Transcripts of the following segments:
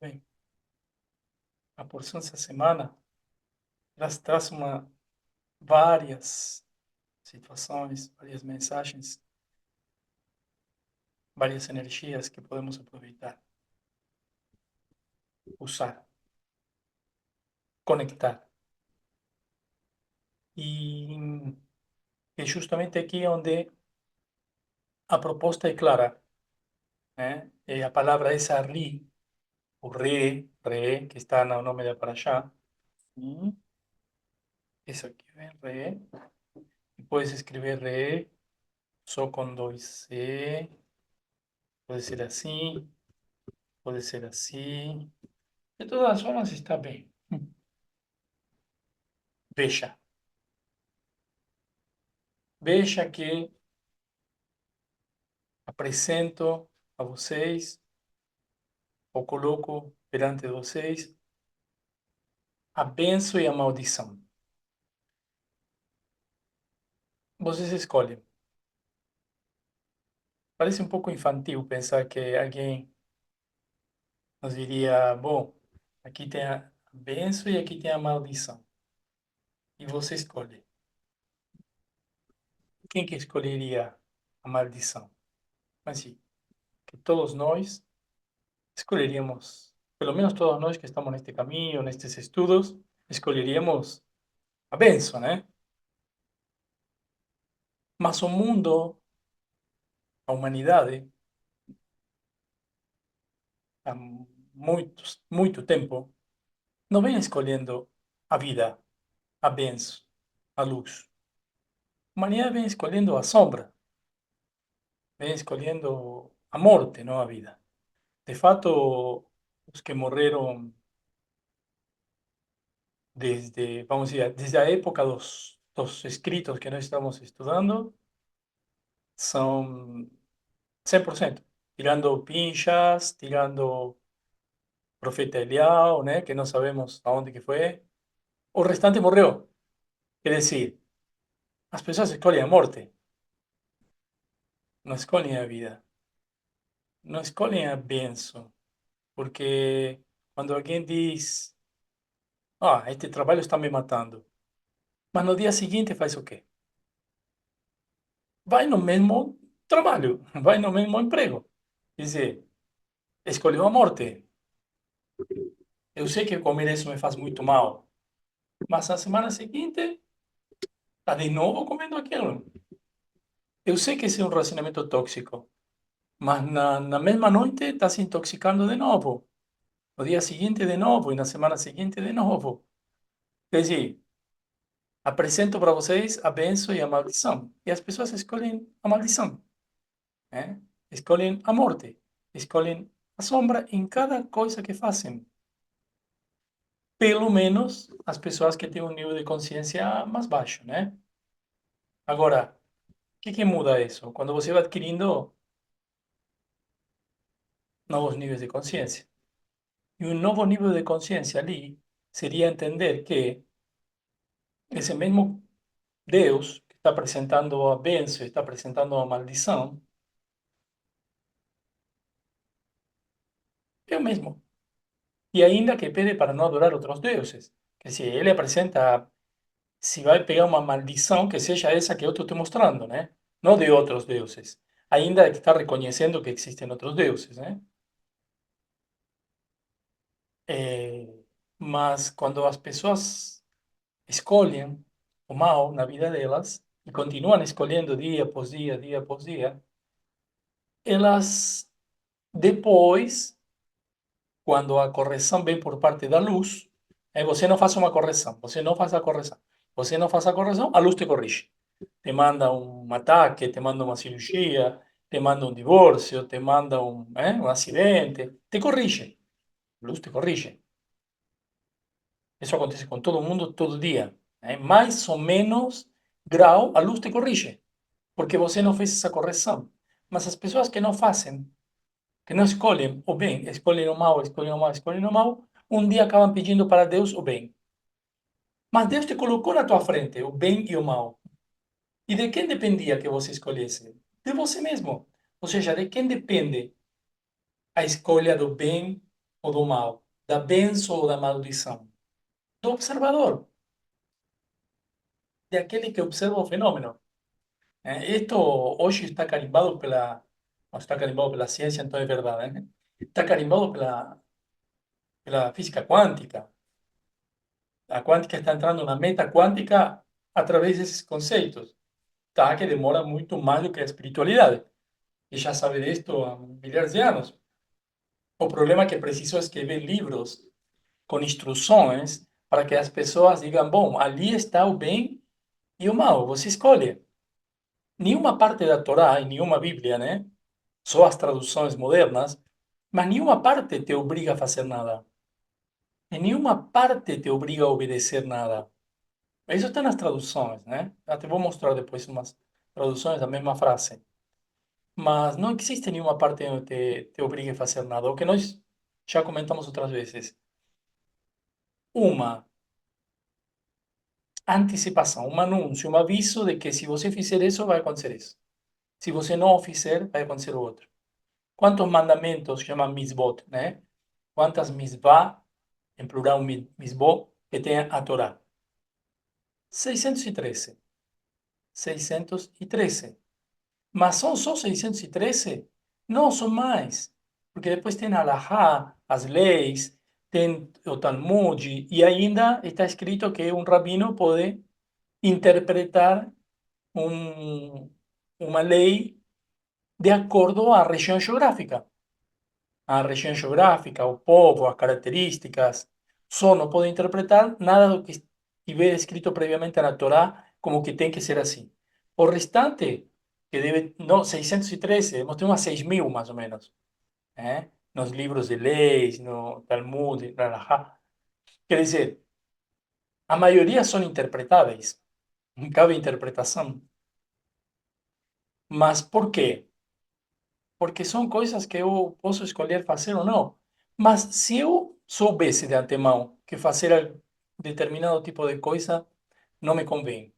Bem, a porção dessa semana, elas traz várias situações, várias mensagens, várias energias que podemos aproveitar, usar, conectar. E é justamente aqui onde a proposta é clara, né? E a palavra essa ri, o re, que está no nome da paraxá. E isso aqui, vem, re. E puedes escrever re só com dois C, pode ser assim, pode ser assim. De todas as formas, está bem. Veja, veja que apresento a vocês, ou coloco perante vocês, a bênção e a maldição. Vocês escolhem. Parece um pouco infantil pensar que alguém nos diria, bom, aqui tem a bênção e aqui tem a maldição. E você escolhe. Quem que escolheria a maldição? Mas sim, que todos nós escolheríamos, pelo menos todos nós que estamos neste caminho, nestes estudos, escolheríamos a bênção, né? Mas o mundo, a humanidade, há muito tempo, não vem escolhendo a vida, a bênção, a luz. A humanidade vem escolhendo a sombra, vem escolhendo a morte, não a vida. De fato, os que morreram desde, vamos dizer, desde a época dos escritos que nós estamos estudando, são 100%, tirando Pinchas, tirando Profeta Eliao, né, que não sabemos aonde que foi. O restante morreu. Quer dizer, as pessoas escolhem a morte, não escolhem a vida, não escolhem a bênção, porque quando alguém diz, ah, este trabalho está me matando, mas no dia seguinte faz o quê? Vai no mesmo trabalho, vai no mesmo emprego. Quer dizer, escolheu a morte. Eu sei que comer isso me faz muito mal, mas na semana seguinte está de novo comendo aquilo. Eu sei que esse é um relacionamento tóxico, mas na mesma noite está se intoxicando de novo. No dia seguinte de novo e na semana seguinte de novo. Quer dizer, apresento para vocês a bênção e a maldição. E as pessoas escolhem a maldição, né? Escolhem a morte, escolhem a sombra em cada coisa que fazem. Pelo menos as pessoas que têm um nível de consciência mais baixo, né? Agora, o que muda isso? Quando você vai adquirindo novos níveis de consciência. E um novo nível de consciência ali seria entender que esse mesmo Deus que está apresentando a bênção, está apresentando a maldição, é o mesmo. E ainda que pede para não adorar outros deuses. Que se ele apresenta, se vai pegar uma maldição, que seja essa que eu estou te mostrando, né? Não de outros deuses. Ainda que está reconhecendo que existem outros deuses, né? Mas quando as pessoas escolhem o mal na vida delas e continuam escolhendo dia após dia, elas depois, quando a correção vem por parte da luz, você não faz uma correção, você não faz a correção, você não faz a correção, a luz te corrige. Te manda um ataque, te manda uma cirurgia, te manda um divórcio, te manda um acidente, te corrige, a luz te corrige. Isso acontece com todo mundo todo dia. Mais ou menos grau, a luz te corrige, porque você não fez essa correção. Mas as pessoas que não fazem, que não escolhem o bem, escolhem o mal, escolhem o mal, escolhem o mal, um dia acabam pedindo para Deus o bem. Mas Deus te colocou na tua frente o bem e o mal. E de quem dependia que você escolhesse? De você mesmo. Ou seja, de quem depende a escolha do bem ou do mal? Da bênção ou da maldição? Do observador, de aquele que observa o fenômeno. Esto hoje está carimbado pela, não está carimbado pela ciência, então é verdade, né? Está carimbado pela física quântica. A quântica está entrando na meta quântica através desses conceitos, tá? Que demora muito mais do que a espiritualidade. E já sabe disto há milhares de anos. O problema é que preciso escrever livros com instruções para que as pessoas digam, bom, ali está o bem e o mal, você escolhe. Nenhuma parte da Torá e nenhuma Bíblia, né? Só as traduções modernas, mas nenhuma parte te obriga a fazer nada. Em nenhuma parte te obriga a obedecer nada. Isso está nas traduções, né? Até vou mostrar depois umas traduções da mesma frase. Mas não existe nenhuma parte onde te obrigue a fazer nada. O que nós já comentamos outras vezes. Uma antecipação, um anúncio, um aviso de que se você fizer isso, vai acontecer isso. Se você não o fizer, vai acontecer o outro. Quantos mandamentos chamam mitzvot, né? Quantas mitzvah, em plural mitzvot, que tem a Torá? 613. 613. Mas são só 613? Não, são mais. Porque depois tem a Halahá, as leis, tem o Talmud, e ainda está escrito que um rabino pode interpretar uma lei de acordo à região geográfica. A região geográfica, o povo, as características. Só não pode interpretar nada do que estiver escrito previamente na Torá como que tem que ser assim. O restante, que deve, não, 613, nós temos 6.000 mais ou menos, nos livros de leis, no Talmud, na Halajá. Quer dizer, a maioria são interpretáveis, não cabe interpretação. Mas por quê? Porque são coisas que eu posso escolher fazer ou não. Mas se eu soubesse de antemão que fazer determinado tipo de coisa não me convém,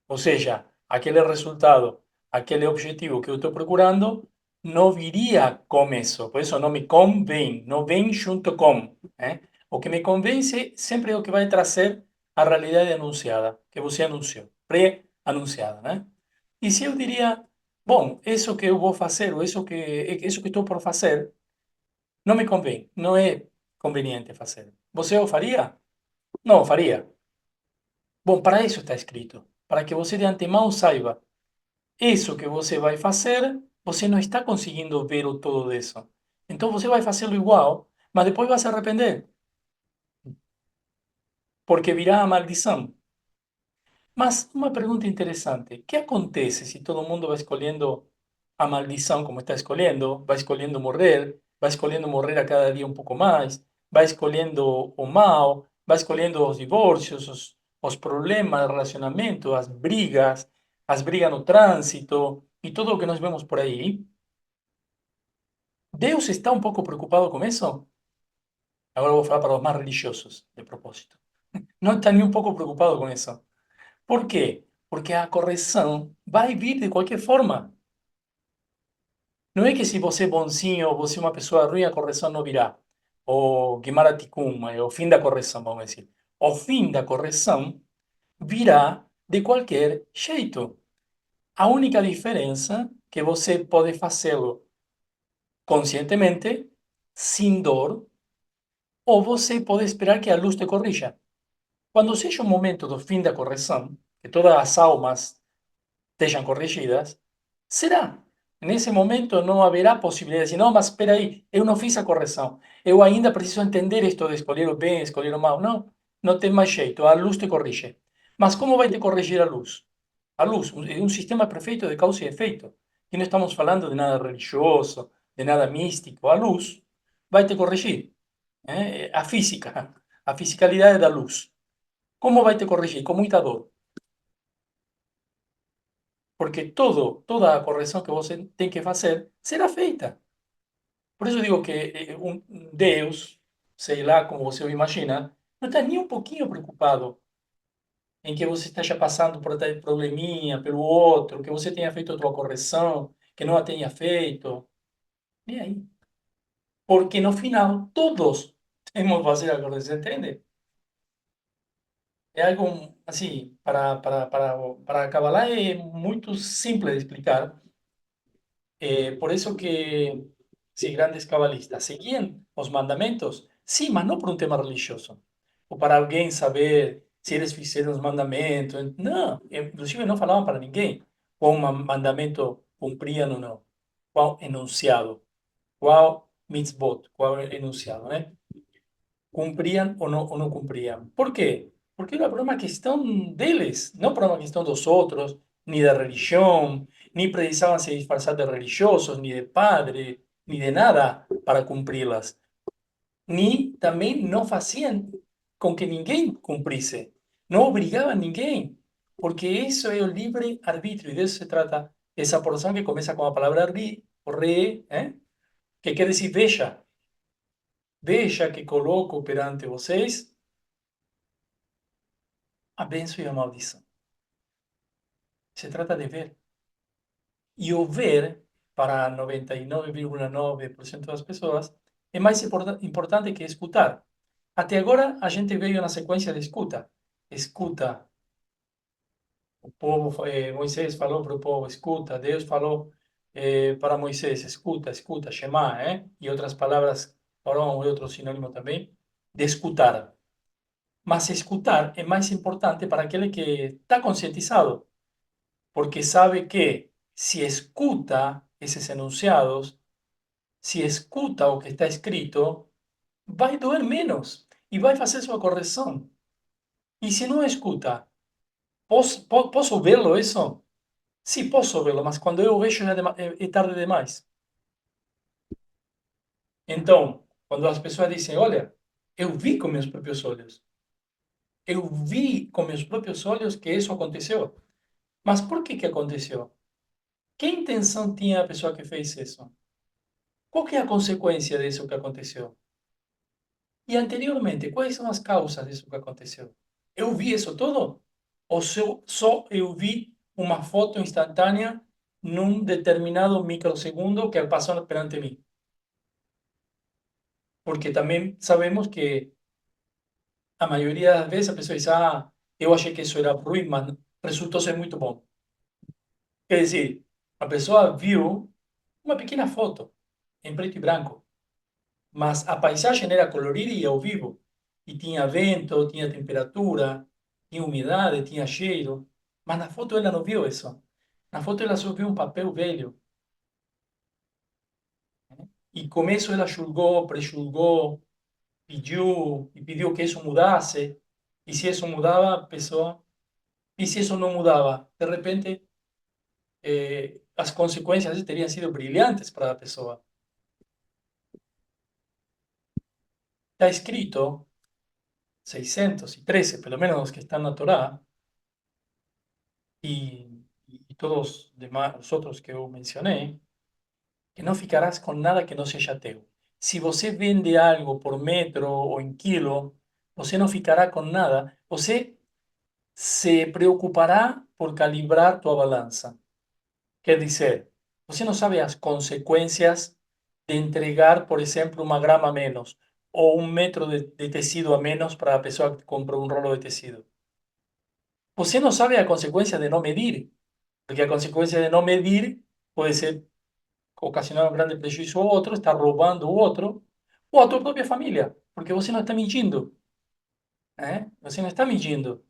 ou seja, aquele resultado, aquele objetivo que eu estou procurando, não viria com isso. Por isso não me convém, não vem junto com. O que me convence sempre é o que vai trazer a realidade anunciada, que você anunciou, pré-anunciada, né? E se eu diria, bom, isso que eu vou fazer, ou isso que estou por fazer, não me convém, não é conveniente fazer. Você o faria? Não o faria. Bom, para isso está escrito, para que você de antemão saiba, isso que você vai fazer, você não está conseguindo ver o todo disso. Então você vai fazê-lo igual, mas depois vai se arrepender, porque virá a maldição. Mas uma pergunta interessante: o que acontece se todo mundo vai escolhendo a maldição como está escolhendo, vai escolhendo morrer a cada dia um pouco mais, vai escolhendo o mal, vai escolhendo os divórcios, os problemas de relacionamento, as brigas no trânsito e tudo o que nós vemos por aí? Deus está um pouco preocupado com isso? Agora vou falar para os mais religiosos, de propósito. Não está nem um pouco preocupado com isso. Por quê? Porque a correção vai vir de qualquer forma. Não é que se você é bonzinho ou você é uma pessoa ruim, a correção não virá. O Gemara Tikkun, o fim da correção, vamos dizer. O fim da correção virá de qualquer jeito. A única diferença é que você pode fazê-lo conscientemente, sem dor, ou você pode esperar que a luz te corrija. Quando seja o momento do fim da correção, que todas as almas estejam corrigidas, será. Nesse momento não haverá possibilidade de, não, mas espera aí, eu não fiz a correção. Eu ainda preciso entender isto de escolher o bem, escolher o mal. Não, não tem mais jeito, a luz te corrige. Mas como vai te corrigir a luz? A luz é um sistema perfeito de causa e efeito. E não estamos falando de nada religioso, de nada místico. A luz vai te corrigir. A física, a fisicalidade da luz. Como vai te corrigir? Com muita dor. Porque toda a correção que você tem que fazer será feita. Por isso digo que um Deus, sei lá como você o imagina, não está nem um pouquinho preocupado em que você esteja passando por tal probleminha pelo outro, que você tenha feito a tua correção, que não a tenha feito. Nem aí. porque no final todos temos que fazer algo, você entende? É algo assim, para Kabbalah é muito simples de explicar. Por eso que si grandes cabalistas seguían los mandamentos, sí, mas no por un tema religioso, o para alguien saber si eles fizeram os mandamentos, não, inclusive não falavam para ninguém qual mandamento cumpriam ou não, qual enunciado, qual mitzvot, qual enunciado, né? Cumpriam ou não cumpriam. Por quê? Porque era por uma questão deles, não por uma questão dos outros, ni da religião, ni precisavam se disfarçar de religiosos, ni de padre, ni de nada para cumpri-las. Ni também não faziam com que ninguém cumprisse. Não obrigavam ninguém, porque isso é o livre-arbítrio, e disso se trata essa porção que começa com a palavra re, que quer dizer veja. Veja que coloco perante vocês a bênção e a maldição. Se trata de ver. E o ver, para 99,9% das pessoas, é mais importante que escutar. Até agora, a gente veio na sequência de escuta. Escuta. O povo, Moisés falou para o povo, escuta. Deus falou para Moisés, escuta, escuta, Shema, e outras palavras, Orão e outros sinônimos também, de escutar. Mas escutar é mais importante para aquele que está conscientizado, porque sabe que si escuta esos enunciados, si escuta o que está escrito, va a doer menos y va a hacer su corrección. Y si no escuta, ¿puedo verlo eso? Sí, posso verlo, mas quando eu vejo é tarde demais. Então, quando as pessoas dizem, olha, eu vi com meus próprios olhos, eu vi com meus próprios olhos que isso aconteceu. Mas por que que aconteceu? Que intenção tinha a pessoa que fez isso? Qual que é a consequência disso que aconteceu? E anteriormente, quais são as causas disso que aconteceu? Eu vi isso tudo? Ou só eu vi uma foto instantânea num determinado microsegundo que passou perante mim? Porque também sabemos que a maioria das vezes a pessoa diz, ah, eu achei que isso era ruim, mas resultou ser muito bom. Quer dizer, a pessoa viu uma pequena foto em preto e branco, mas a paisagem era colorida e ao vivo. E tinha vento, tinha temperatura, tinha umidade, tinha cheiro. Mas na foto ela não viu isso. Na foto ela só viu um papel velho. E com isso ela julgou, prejulgou, pediu, e pediu que isso mudasse. E se isso mudava, a pessoa... E se isso não mudava? De repente, as consequências teriam sido brilhantes para a pessoa. Está escrito, 613, pelo menos os que estão na Torá, y todos demás, los otros que yo mencioné, que no ficarás con nada que no seja teu. Si você vende algo por metro ou em quilo, você não ficará com nada, você se preocupará por calibrar tua balança. Quer dizer, você não sabe as consequências de entregar, por exemplo, uma grama a menos ou um metro de tecido a menos para a pessoa que comprou um rolo de tecido. Você não sabe a consequência de não medir, porque a consequência de não medir pode ser ocasionar um grande prejuízo ao outro, estar roubando o outro, ou a tua própria família, porque você não está mentindo, né? Você não está mentindo.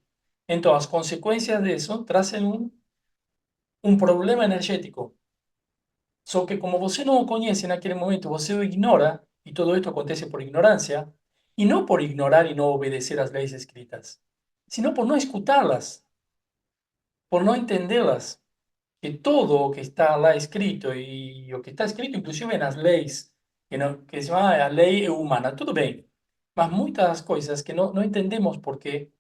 Então, as consequências disso trazem um problema energético. Só que como você não o conhece naquele momento, você o ignora, e tudo isto acontece por ignorância, e não por ignorar e não obedecer às leis escritas, sino por não escutá-las, por não entendê-las. Que todo o que está lá escrito, e o que está escrito inclusive nas leis, que se chama a lei humana, tudo bem, mas muitas coisas que não entendemos porque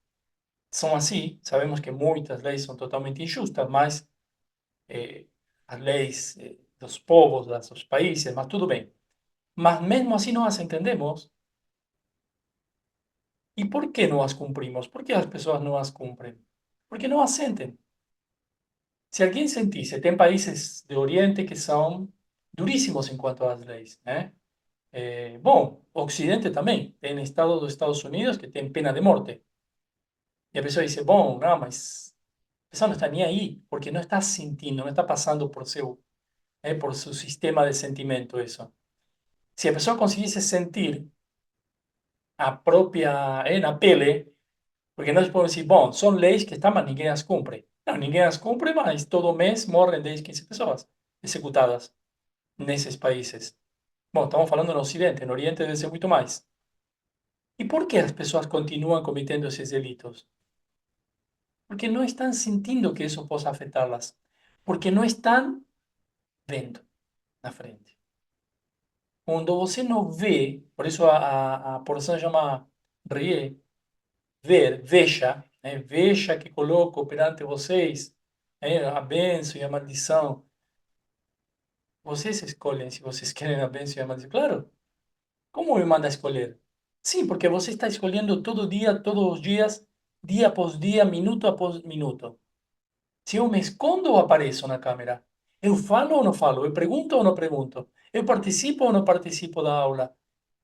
são assim, sabemos que muitas leis são totalmente injustas, mas as leis dos povos, dos países, mas tudo bem. Mas mesmo assim não as entendemos. E por que não as cumprimos? Por que as pessoas não as cumprem? Porque não as sentem. Se alguém sentisse, tem países de Oriente que são duríssimos em quanto às leis, né? Bom, o Ocidente também. Tem estados dos Estados Unidos que tem pena de morte. E a pessoa diz, bom, não, mas a pessoa não está nem aí, porque não está sentindo, não está passando por seu sistema de sentimento isso. Se a pessoa conseguisse sentir a própria, na pele, porque nós podemos dizer, bom, são leis que estão, mas ninguém as cumpre. Não, ninguém as cumpre, mas todo mês morrem 10, 15 pessoas executadas nesses países. Bom, estamos falando no Ocidente, no Oriente deve ser muito mais. E por que as pessoas continuam cometendo esses delitos? Porque não estão sentindo que isso possa afetá-las. Porque não estão vendo na frente. Quando você não vê, por isso a porção chama RIE, ver, veja, né? Veja que coloco perante vocês, a bênção e a maldição. Vocês escolhem se vocês querem a bênção e a maldição. Claro, como me manda escolher? Sim, porque você está escolhendo todo dia, todos os dias, dia após dia, minuto após minuto. Se eu me escondo ou apareço na câmera? Eu falo ou não falo? Eu pergunto ou não pergunto? Eu participo ou não participo da aula?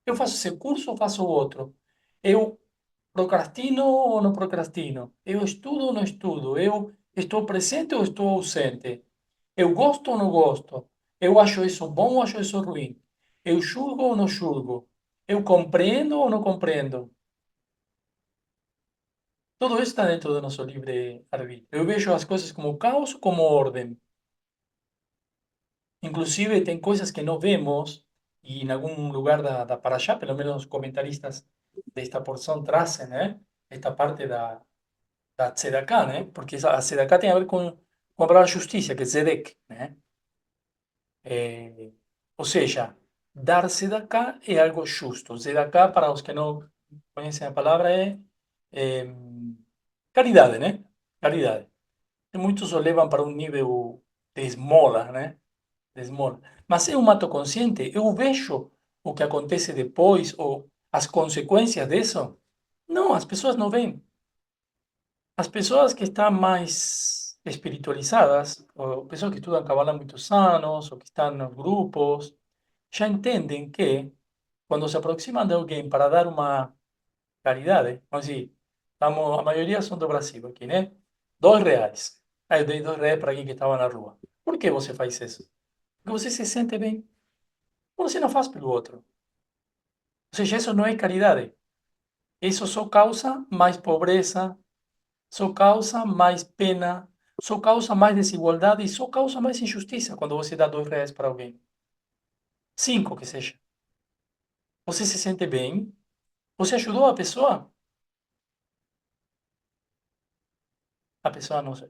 Eu faço esse curso ou faço outro? Eu procrastino ou não procrastino? Eu estudo ou não estudo? Eu estou presente ou estou ausente? Eu gosto ou não gosto? Eu acho isso bom ou acho isso ruim? Eu julgo ou não julgo? Eu compreendo ou não compreendo? Todo isso está dentro do nosso livre-arbítrio. Eu vejo as coisas como caos ou como ordem. Inclusive, tem coisas que não vemos e em algum lugar da Parashá, pelo menos os comentaristas desta porção trazem, né? Esta parte da tzedakah, né? Porque a tzedakah tem a ver com a palavra justiça, que é tzedek, né? Ou seja, dar tzedakah é algo justo. Tzedakah, para os que não conhecem a palavra, é caridade, né? Caridade. E muitos o levam para um nível de esmola, né? De esmola. Mas eu mato consciente, eu vejo o que acontece depois ou as consequências disso. Não, as pessoas não veem. As pessoas que estão mais espiritualizadas, ou pessoas que estudam Kabbalah há muitos anos, ou que estão nos grupos, já entendem que quando se aproximam de alguém para dar uma caridade, vamos dizer, estamos, a maioria são do Brasil aqui, né? R$ 2. Aí eu dei R$ 2 para alguém que estava na rua. Por que você faz isso? Porque você se sente bem. Você não faz pelo outro. Ou seja, isso não é caridade. Isso só causa mais pobreza, só causa mais pena, só causa mais desigualdade e só causa mais injustiça quando você dá R$ 2 para alguém. 5 que seja. Você se sente bem, você ajudou a pessoa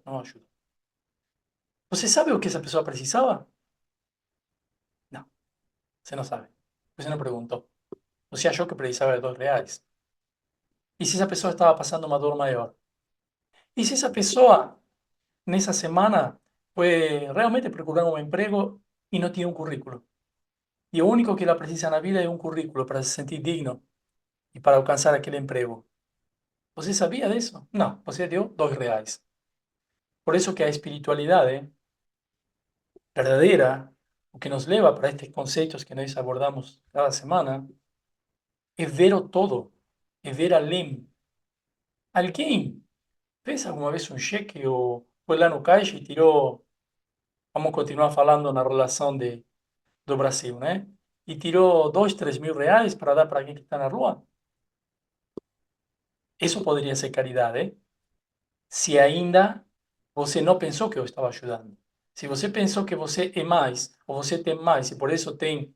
não ajuda. Você sabe o que essa pessoa precisava? Não, você não sabe. Você não perguntou. Você achou que precisava de R$ 2. E se essa pessoa estava passando uma dor maior? E se essa pessoa, nessa semana, foi realmente procurar um emprego e não tinha um currículo? E o único que ela precisa na vida é um currículo para se sentir digno e para alcançar aquele emprego. Você sabia disso? Não, você deu R$ 2. Por isso que a espiritualidade verdadeira, o que nos leva para estes conceitos que nós abordamos cada semana, é ver o todo, é ver além. Alguém fez alguma vez um cheque ou foi lá no caixa e tirou, vamos continuar falando na relação do Brasil, né? E tirou 2, 3 mil reais para dar para alguém que está na rua? Isso poderia ser caridade, se ainda você não pensou que eu estava ajudando. Se você pensou que você é mais, ou você tem mais, e por isso tem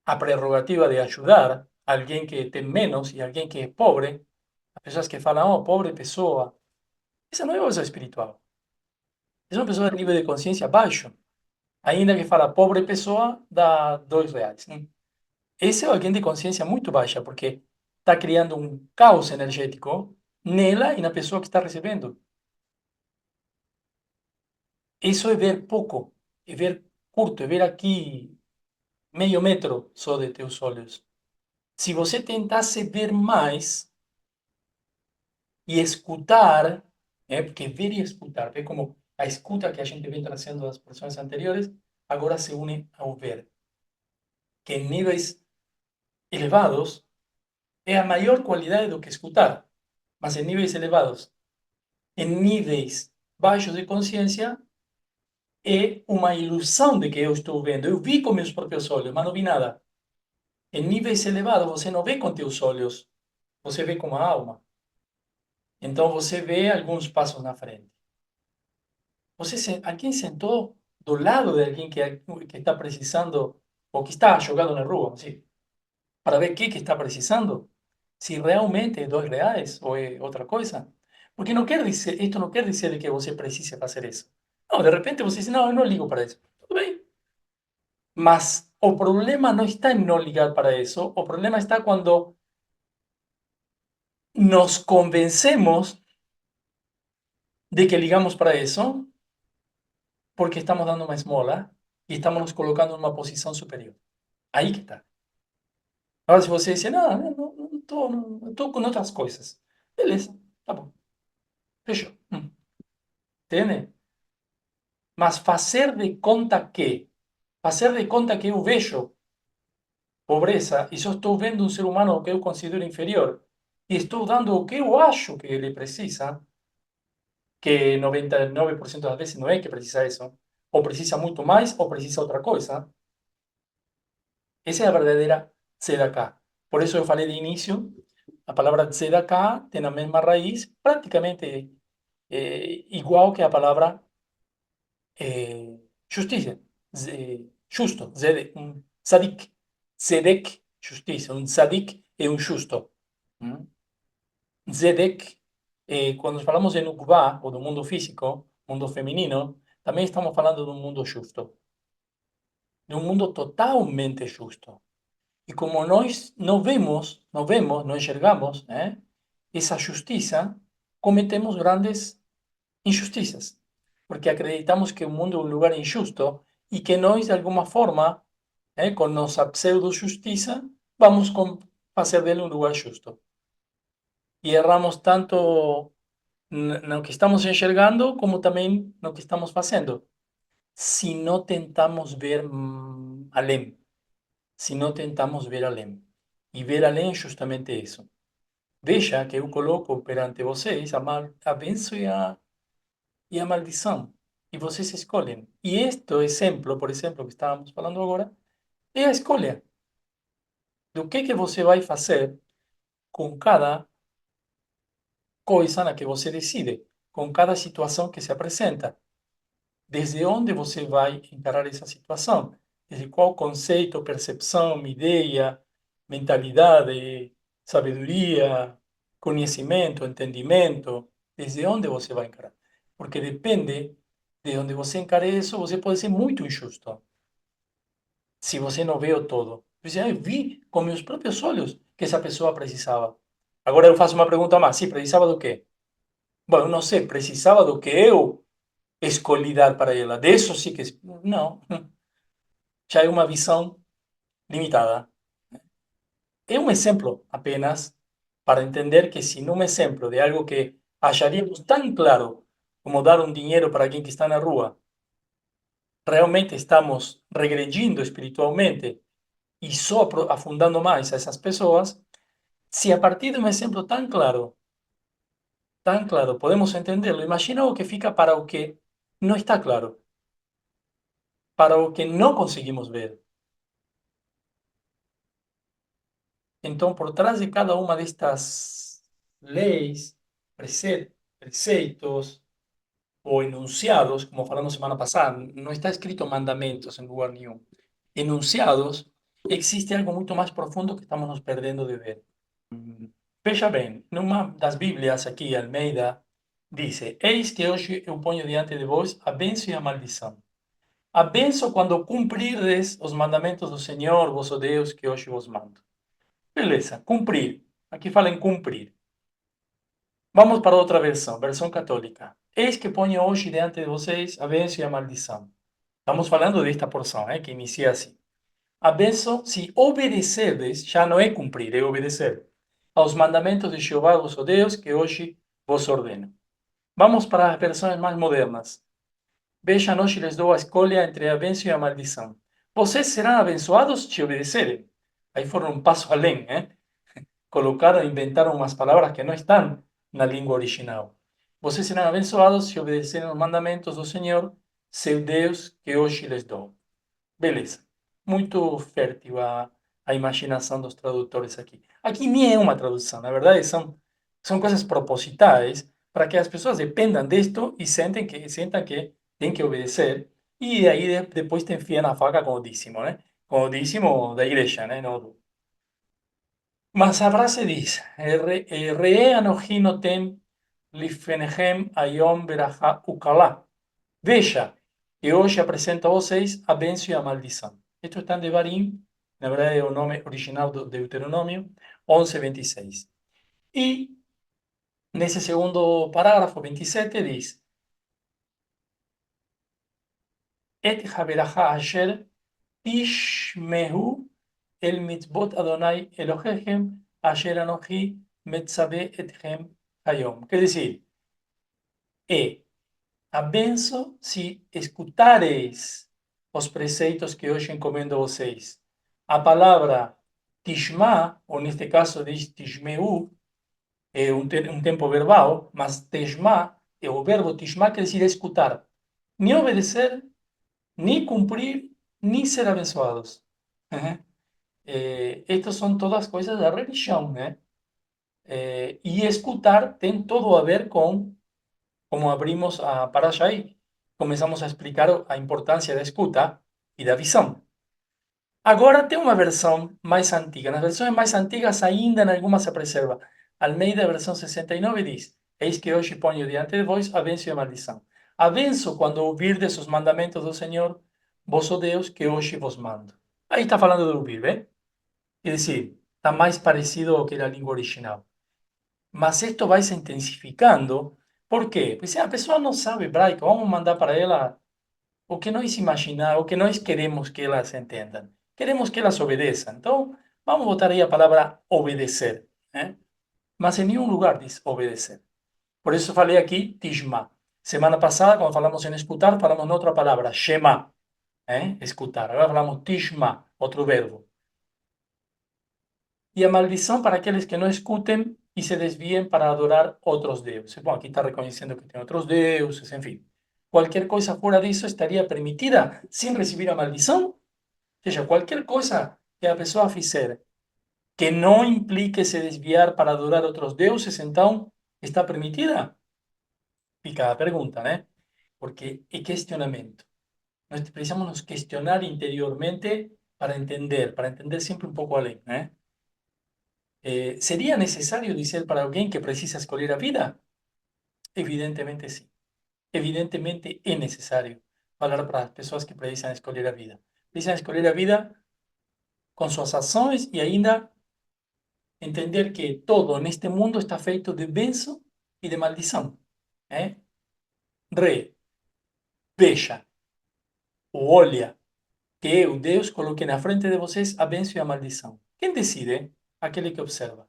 a prerrogativa de ajudar alguém que tem menos e alguém que é pobre, as pessoas que falam, oh, pobre pessoa, essa não é uma pessoa espiritual. Essa é uma pessoa de nível de consciência baixo. Ainda que fala pobre pessoa, dá R$ 2. Esse é alguém de consciência muito baixa, porque está criando um caos energético nela e na pessoa que está recebendo. Isso é ver pouco, é ver curto, é ver aqui meio metro só de teus olhos. Se você tentasse ver mais e escutar, porque ver e escutar, é como a escuta que a gente vem trazendo das pessoas anteriores, agora se une ao ver. que em níveis elevados é a maior qualidade do que escutar, mas em níveis elevados. Em níveis baixos de consciência, é uma ilusão de que eu estou vendo. Eu vi com meus próprios olhos, mas não vi nada. Em níveis elevados, você não vê com teus olhos, você vê com a alma. Então, você vê alguns passos na frente. Alguém sentou do lado de alguém que está precisando, ou que está jogado na rua, assim, para ver o que está precisando? Se realmente é R$ 2 ou é outra coisa. Porque não quer dizer, isto não quer dizer que você precise fazer isso. Não, de repente você diz, não, eu não ligo para isso. Tudo bem. Mas o problema não está em não ligar para isso. O problema está quando nos convencemos de que ligamos para isso porque estamos dando uma esmola e estamos nos colocando em uma posição superior. Aí que está. Agora, se você dizer, não, não estou com outras coisas. Beleza, tá bom. Fechou. Entende? Mas fazer de conta que eu vejo pobreza e só estou vendo um ser humano que eu considero inferior e estou dando o que eu acho que ele precisa, que 99% das vezes não é que precisa isso, ou precisa muito mais, ou precisa outra coisa. Essa é a verdadeira tzedakah. Por isso eu falei de início, a palavra tzedakah tem a mesma raiz, praticamente igual que a palavra justiça, justo, um tzadik, tzedek, justiça, um tzadik é um justo. Tzedek, quando falamos de nukvah, ou do mundo físico, mundo feminino, também estamos falando de um mundo justo, de um mundo totalmente justo. E como nós não vemos, não enxergamos, essa justiça, cometemos grandes injustiças, porque acreditamos que o mundo é um lugar injusto e que nós, de alguma forma, com nossa pseudo-justiça, vamos fazer dele um lugar justo. E erramos tanto no que estamos enxergando, como também no que estamos fazendo, se não tentamos ver além. Se não tentamos ver além. E ver além é justamente isso. Veja que eu coloco perante vocês a bênção e a maldição. E vocês escolhem. E este exemplo, por exemplo, que estávamos falando agora, é a escolha do que você vai fazer com cada coisa na que você decide, com cada situação que se apresenta. Desde onde você vai encarar essa situação? Desde qual conceito, percepção, ideia, mentalidade, sabedoria, conhecimento, entendimento, desde onde você vai encarar? Porque depende de onde você encare isso, você pode ser muito injusto, se você não vê o todo. Você, eu vi com meus próprios olhos que essa pessoa precisava. Agora eu faço uma pergunta mais. Sim, precisava do quê? Bom, eu não sei, precisava do que eu escolhi dar para ela. De isso sim que... Não, já é uma visão limitada. É um exemplo apenas para entender que se num exemplo de algo que acharíamos tão claro como dar um dinheiro para alguém que está na rua, realmente estamos regredindo espiritualmente e só afundando mais a essas pessoas, se a partir de um exemplo tão claro, podemos entenderlo, imagina o que fica para o que não está claro, para o que não conseguimos ver. Então, por trás de cada uma destas leis, preceitos ou enunciados, como falamos semana passada, não está escrito mandamentos em lugar nenhum. Enunciados, existe algo muito mais profundo que estamos nos perdendo de ver. Veja bem, numa das Bíblias aqui, Almeida, diz: Eis que hoje eu ponho diante de vós a bênção e a maldição. A bênção quando cumprirdes os mandamentos do Senhor, vosso Deus, que hoje vos mando. Beleza, cumprir. Aqui fala em cumprir. Vamos para outra versão, versão católica. Eis que ponho hoje diante de vocês a bênção e a maldição. Estamos falando desta porção, que inicia assim. A bênção, se obedecerdes, já não é cumprir, é obedecer aos mandamentos de Jeová, vosso Deus, que hoje vos ordeno. Vamos para as versões mais modernas. Vejam, hoje lhes dou a escolha entre a bênção e a maldição. vocês serão abençoados se obedecerem. Aí foram um passo além, né? Colocaram, inventaram umas palavras que não estão na língua original. Vocês serão abençoados se obedecerem os mandamentos do Senhor, seu Deus, que hoje lhes dou. Beleza. Muito fértil a imaginação dos tradutores aqui. Aqui nem é uma tradução, na verdade são coisas propositais para que as pessoas dependam disto e sentam que têm que obedecer. E aí depois te enfiam a faca com o dízimo, né? Com o dízimo da igreja, né? Não, mas a frase diz: Re'e anochi noten lifenechem ayom berachá ukalá. Veja, que hoje apresento a vocês a bênção e a maldição. Isto está em Devarim, na verdade é o nome original do Deuteronômio, 11:26. E nesse segundo parágrafo, 27, diz: Et haberachá asher tishmehu el mitzvot Adonai Elohechem asher anochi metzave etchem hayom. Quer dizer, é a bênção se escutareis os preceitos que hoje encomendo a vocês. A palavra tishma, ou neste caso diz tishmeu, é um tempo verbal, mas teshma, é o verbo tishma, quer dizer escutar. Nem obedecer, nem cumprir, nem ser abençoados. Estas são todas coisas da religião, né? E escutar tem todo a ver com como abrimos a Parashá y comenzamos a explicar a importância da escuta e da visão. Agora tem uma versão mais antiga. Nas versões mais antigas ainda em algumas se preserva. Almeida, versão 69, diz: Eis que hoje ponho diante de vós a bênção e a maldição. A bênção quando ouvirdes os mandamentos do Senhor, vosso Deus, que hoje vos mando. Aí está falando de ouvir, ¿ve? É decir, está mais parecido ao que a língua original. Mas esto vai se intensificando. ¿Por qué? Pues si la persona no sabe hebraico, vamos a mandar para ella o que nós imaginar, o que nós queremos que elas entendam. Queremos que elas obedeçam. Então, vamos botar aí a palavra obedecer. Mas em nenhum lugar diz obedecer. Por isso falei aqui tishma. Semana passada, quando falamos em escutar, falamos em outra palavra, shema. Escutar. Agora falamos tishma, outro verbo. E a maldição para aqueles que não escutem e se desviem para adorar outros deuses. Bom, aqui está reconhecendo que tem outros deuses, enfim. Qualquer coisa fora disso estaria permitida sem receber a maldição? Ou seja, qualquer coisa que a pessoa fizer que não implique se desviar para adorar outros deuses, então está permitida? Fica a pergunta, né? Porque é questionamento. Nós precisamos nos questionar interiormente para entender sempre um pouco além, né? ¿Sería necesario decir para alguien que precisa escoger a vida? Evidentemente sí. Evidentemente es necesario hablar para las personas que precisan escoger a vida. Precisan escoger a vida con sus acciones y ainda entender que todo en este mundo está feito de benção y de maldición. Veja, o olha, que eu, Deus, coloquei na frente de vocês a benção e a maldição. Quem decide? Aquele que observa.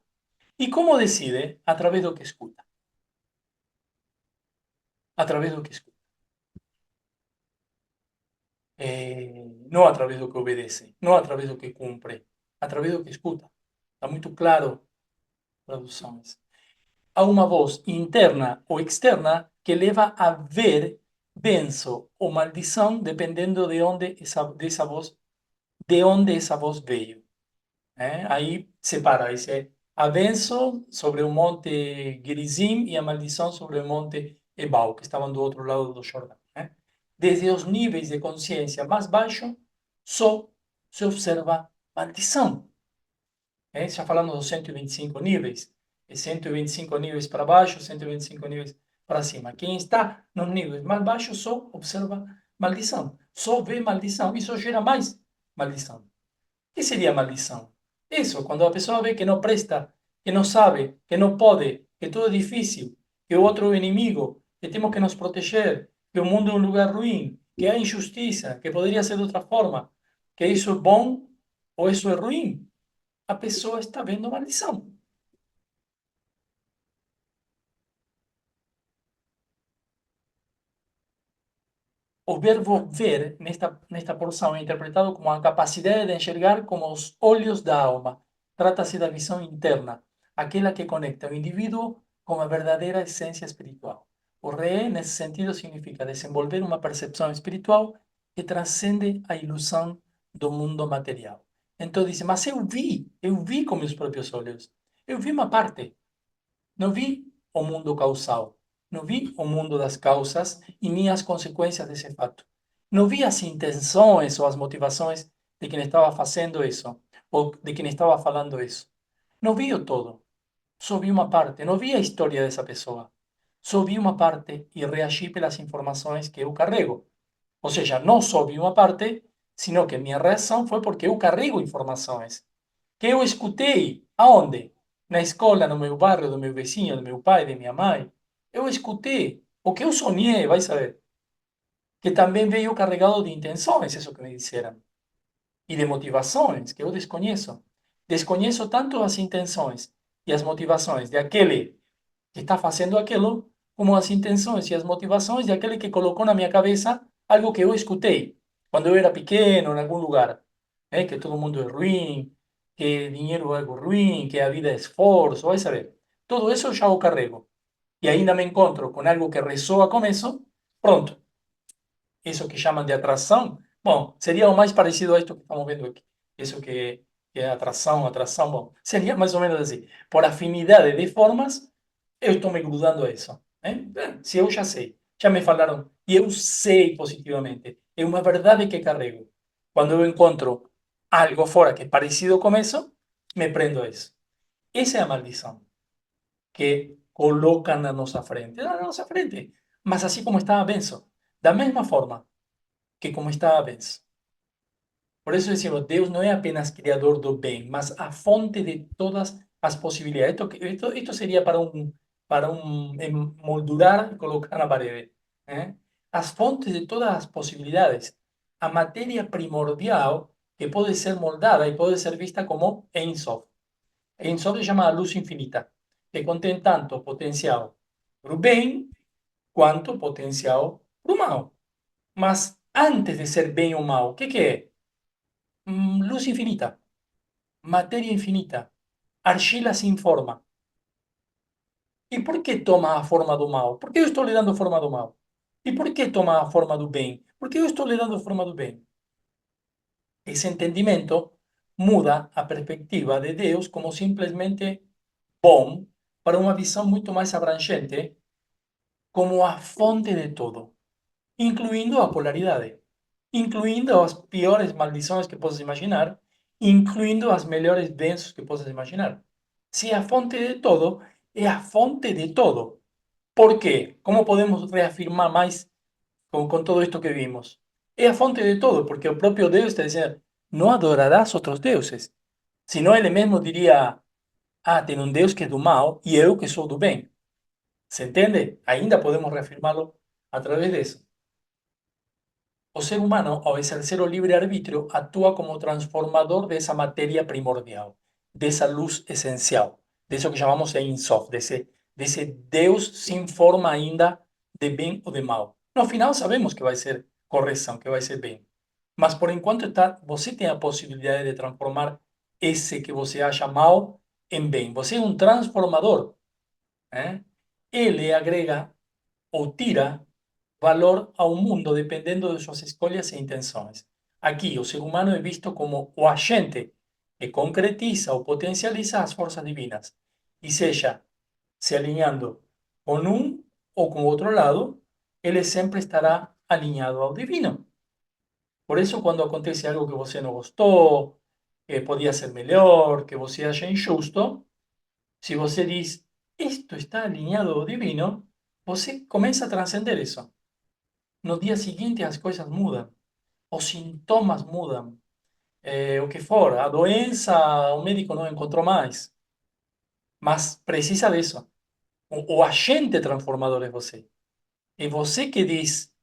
E como decide? Através do que escuta. Através do que escuta. Não através do que obedece, não através do que cumpre, através do que escuta. Está muito claro, traduções. Há uma voz interna ou externa que leva a ver benção ou maldição, dependendo de onde essa voz veio. Aí separa, diz, a bênção sobre o monte Gerizim e a maldição sobre o monte Ebal, que estavam do outro lado do Jordão. Desde os níveis de consciência mais baixos, só se observa maldição. Já falamos dos 125 níveis, 125 níveis para baixo, 125 níveis para cima. Quem está nos níveis mais baixos só observa maldição, só vê maldição, isso gera mais maldição. O que seria maldição? Isso, quando a pessoa vê que não presta, que não sabe, que não pode, que tudo é difícil, que o outro é o inimigo, que temos que nos proteger, que o mundo é um lugar ruim, que há injustiça, que poderia ser de outra forma, que isso é bom ou isso é ruim, a pessoa está vendo maldição. o verbo ver, nesta porção, é interpretado como a capacidade de enxergar como os olhos da alma. Trata-se da visão interna, aquela que conecta o indivíduo com a verdadeira essência espiritual. O re, nesse sentido, significa desenvolver uma percepção espiritual que transcende a ilusão do mundo material. Então diz, mas eu vi com meus próprios olhos. Eu vi uma parte, não vi o mundo causal, não vi o mundo das causas e nem as consequências desse fato. Não vi as intenções ou as motivações de quem estava fazendo isso, ou de quem estava falando isso. Não vi o todo, só vi uma parte, não vi a história dessa pessoa. Só vi uma parte e reagi pelas informações que eu carrego. Ou seja, não só vi uma parte, sino que minha reação foi porque eu carrego informações que eu escutei. Aonde? Na escola, no meu bairro, do meu vizinho, do meu pai, de minha mãe. Eu escutei. O que eu sonhei, vai saber. Que também veio carregado de intenções, isso que me disseram. E de motivações, que eu desconheço. Desconheço tanto as intenções e as motivações de aquele que está fazendo aquilo, como as intenções e as motivações de aquele que colocou na minha cabeça algo que eu escutei quando eu era pequeno, em algum lugar. Que todo mundo é ruim, que dinheiro é algo ruim, que a vida é esforço, vai saber. Todo isso eu já o carrego. E ainda me encontro com algo que ressoa com isso, pronto. Isso que chamam de atração, bom, seria o mais parecido a isto que estamos vendo aqui. Isso que é atração, bom, seria mais ou menos assim. Por afinidade de formas, eu estou me grudando a isso. Se eu já sei, já me falaram, e eu sei positivamente, é uma verdade que carrego. Quando eu encontro algo fora que é parecido com isso, me prendo a isso. Essa é a maldição que colocam na nossa frente. Mas assim como está a benção, da mesma forma que como está a benção. Por isso decimos, Deus não é apenas criador do bem, mas a fonte de todas as possibilidades. Esto sería para un moldurar y colocar na parede. As fontes de todas as possibilidades. A matéria primordial que pode ser moldada e pode ser vista como Ein Sof. Ein Sof se chama a luz infinita, que contém tanto potencial para o bem quanto potencial para o mal. Mas antes de ser bem ou mal, o que é? Luz infinita, materia infinita, argila sin forma. E por que toma a forma do mal? Por que eu estou lhe dando a forma do mal? E por que toma a forma do bem? Por que eu estou lhe dando a forma do bem? Esse entendimento muda a perspectiva de Deus como simplesmente bom para uma visão muito mais abrangente como a fonte de todo, incluindo a polaridade, incluindo as piores maldições que possas imaginar, incluindo as melhores bênçãos que possas imaginar. Se a fonte de todo é a fonte de todo. Por quê? Como podemos reafirmar mais com todo isto que vimos? É a fonte de todo, porque o próprio Deus está dizendo, não adorarás outros deuses. Senão ele mesmo diria, tem um Deus que é do mal e eu que sou do bem. Se entende? Ainda podemos reafirmá-lo a través disso. O ser humano, ao exercer o livre-arbítrio, atua como transformador dessa matéria primordial, dessa luz essencial, disso que chamamos Ein Sof, desse Deus sem forma ainda de bem ou de mal. No final, sabemos que vai ser correção, que vai ser bem. Mas, por enquanto, você tem a possibilidade de transformar esse que você acha mal em bem. Você é um transformador. Ele agrega ou tira valor ao mundo dependendo de suas escolhas e intenções. Aqui, o ser humano é visto como o agente que concretiza ou potencializa as forças divinas, e seja se alinhando com um ou com outro lado, ele sempre estará alinhado ao divino. Por isso, quando acontece algo que você não gostou, que podia ser melhor, que você acha injusto, se você diz, isto está alinhado ao divino, você começa a transcender isso. No dia seguinte as coisas mudam, os sintomas mudam, o que for, a doença o médico não encontrou mais, mas precisa disso. O agente transformador é você. É você que diz,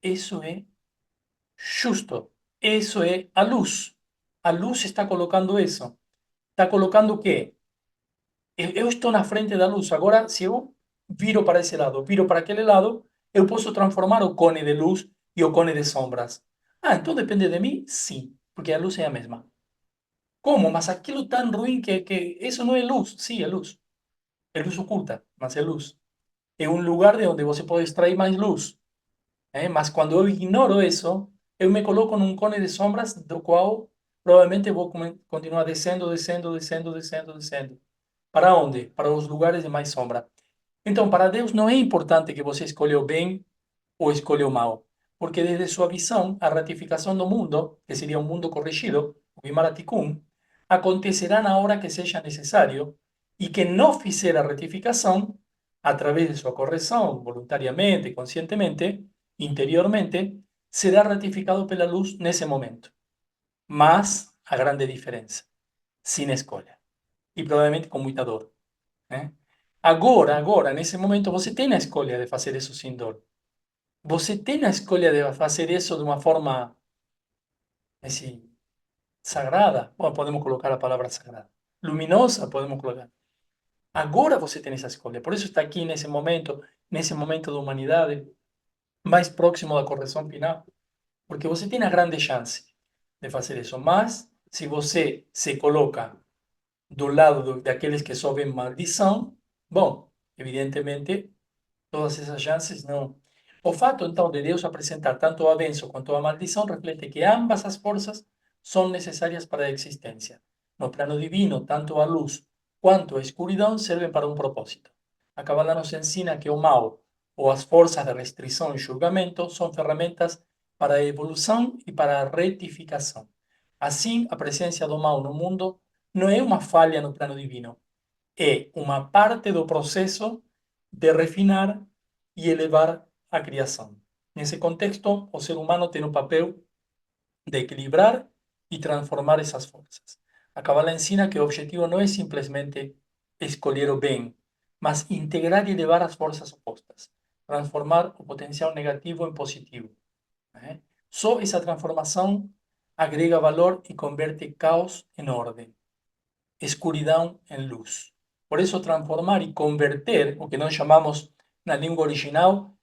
isso é justo, isso é a luz. A luz está colocando isso. Está colocando o quê? Eu estou na frente da luz. Agora, se eu viro para esse lado, viro para aquele lado, Eu posso transformar o cone de luz e o cone de sombras. Ah, então depende de mim? Sim, porque a luz é a mesma. Como? Mas aquilo tão ruim que isso não é luz. Sim, é luz. É luz oculta, mas é luz. É um lugar de onde você pode extrair mais luz. Mas quando eu ignoro isso, eu me coloco num cone de sombras do qual provavelmente vou continuar descendo, descendo, descendo, descendo, descendo. Para onde? Para os lugares de mais sombra. Então, para Deus não é importante que você escolha o bem ou escolha o mal, porque desde sua visão, a ratificação do mundo, que seria um mundo corrigido, o Imaraticum, acontecerá na hora que seja necessário, e quem não fizer a retificação, através de sua correção, voluntariamente, conscientemente, interiormente, será ratificado pela luz nesse momento. Mas a grande diferença, sem escolha, e provavelmente com muita dor. Né? Agora, nesse momento, você tem a escolha de fazer isso sem dor. Você tem a escolha de fazer isso de uma forma, assim, sagrada. Bom, podemos colocar a palavra sagrada. Luminosa, podemos colocar. Agora você tem essa escolha. Por isso está aqui nesse momento da humanidade, mais próximo da correção final, porque você tem a grande chance de fazer isso. Mas, se você se coloca do lado daqueles que sofrem maldição, bom, evidentemente todas essas chances não. O fato, então, de Deus apresentar tanto a bênção quanto a maldição reflete que ambas as forças são necessárias para a existência. No plano divino, tanto a luz quanto a escuridão servem para um propósito. A Kabbalah nos ensina que o mal ou as forças de restrição e julgamento são ferramentas para a evolução e para a retificação. Assim, a presença do mal no mundo não é uma falha no plano divino, é uma parte do processo de refinar e elevar a criação. Nesse contexto, o ser humano tem o papel de equilibrar e transformar essas forças. A Kabbalah ensina que o objetivo não é simplesmente escolher o bem, mas integrar e elevar as forças opostas, transformar o potencial negativo em positivo. Né? Só essa transformação agrega valor e converte caos em ordem, escuridão em luz. Por isso, transformar e converter, o que nós chamamos na língua original,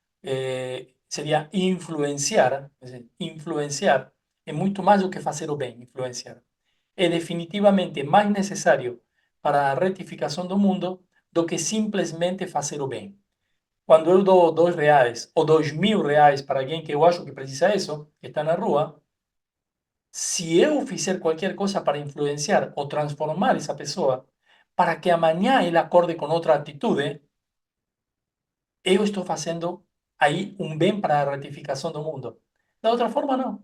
seria influenciar. Influenciar é muito mais do que fazer o bem, influenciar. É definitivamente mais necessário para a retificação do mundo do que simplesmente fazer o bem. Quando eu dou R$ 2 ou R$ 2.000 para alguém que eu acho que precisa isso, que está na rua, se eu fizer qualquer coisa para influenciar ou transformar essa pessoa, para que amanhã ele acorde com outra atitude, eu estou fazendo aí um bem para a retificação do mundo. Da outra forma, não.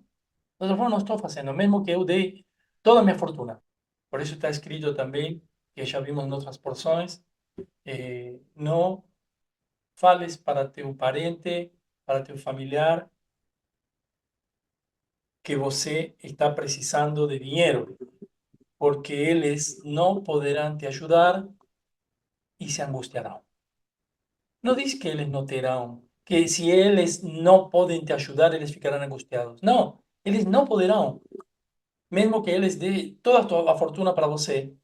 Da outra forma, não estou fazendo, mesmo que eu dei toda a minha fortuna. Por isso está escrito também, que já vimos em outras porções, não fales para teu parente, para teu familiar, que você está precisando de dinheiro, porque eles não poderão te ajudar y se angustiarán. No dice que eles não terão, que se eles não podem te ajudar, eles ficarão angustiados. Não, eles não poderão, mesmo que eles dê toda a fortuna para você,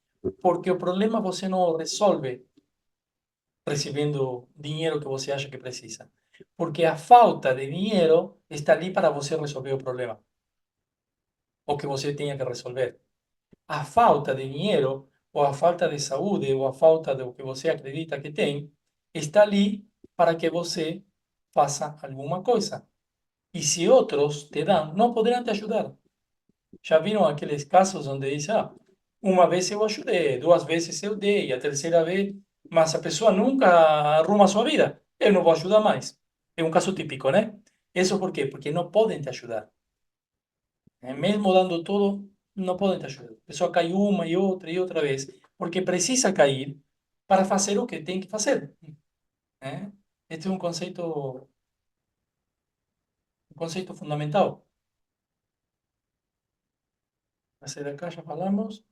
porque o problema você não resolve recebendo dinheiro que você acha que precisa. Porque a falta de dinheiro está ali para você resolver o problema, o que você tenha que resolver. A falta de dinheiro, ou a falta de saúde, ou a falta do que você acredita que tem, está ali para que você faça alguma coisa. E se outros te dão, não poderão te ajudar. Já viram aqueles casos onde diz, uma vez eu ajudei, duas vezes eu dei, a terceira vez, mas a pessoa nunca arruma a sua vida. Eu não vou ajudar mais. É um caso típico, né? Isso por quê? Porque não podem te ajudar. Mesmo dando tudo, não podem te ajudar. A pessoa cai uma e outra vez, porque precisa cair para fazer o que tem que fazer. Né? Este é um conceito fundamental. Acerca de acá já falamos.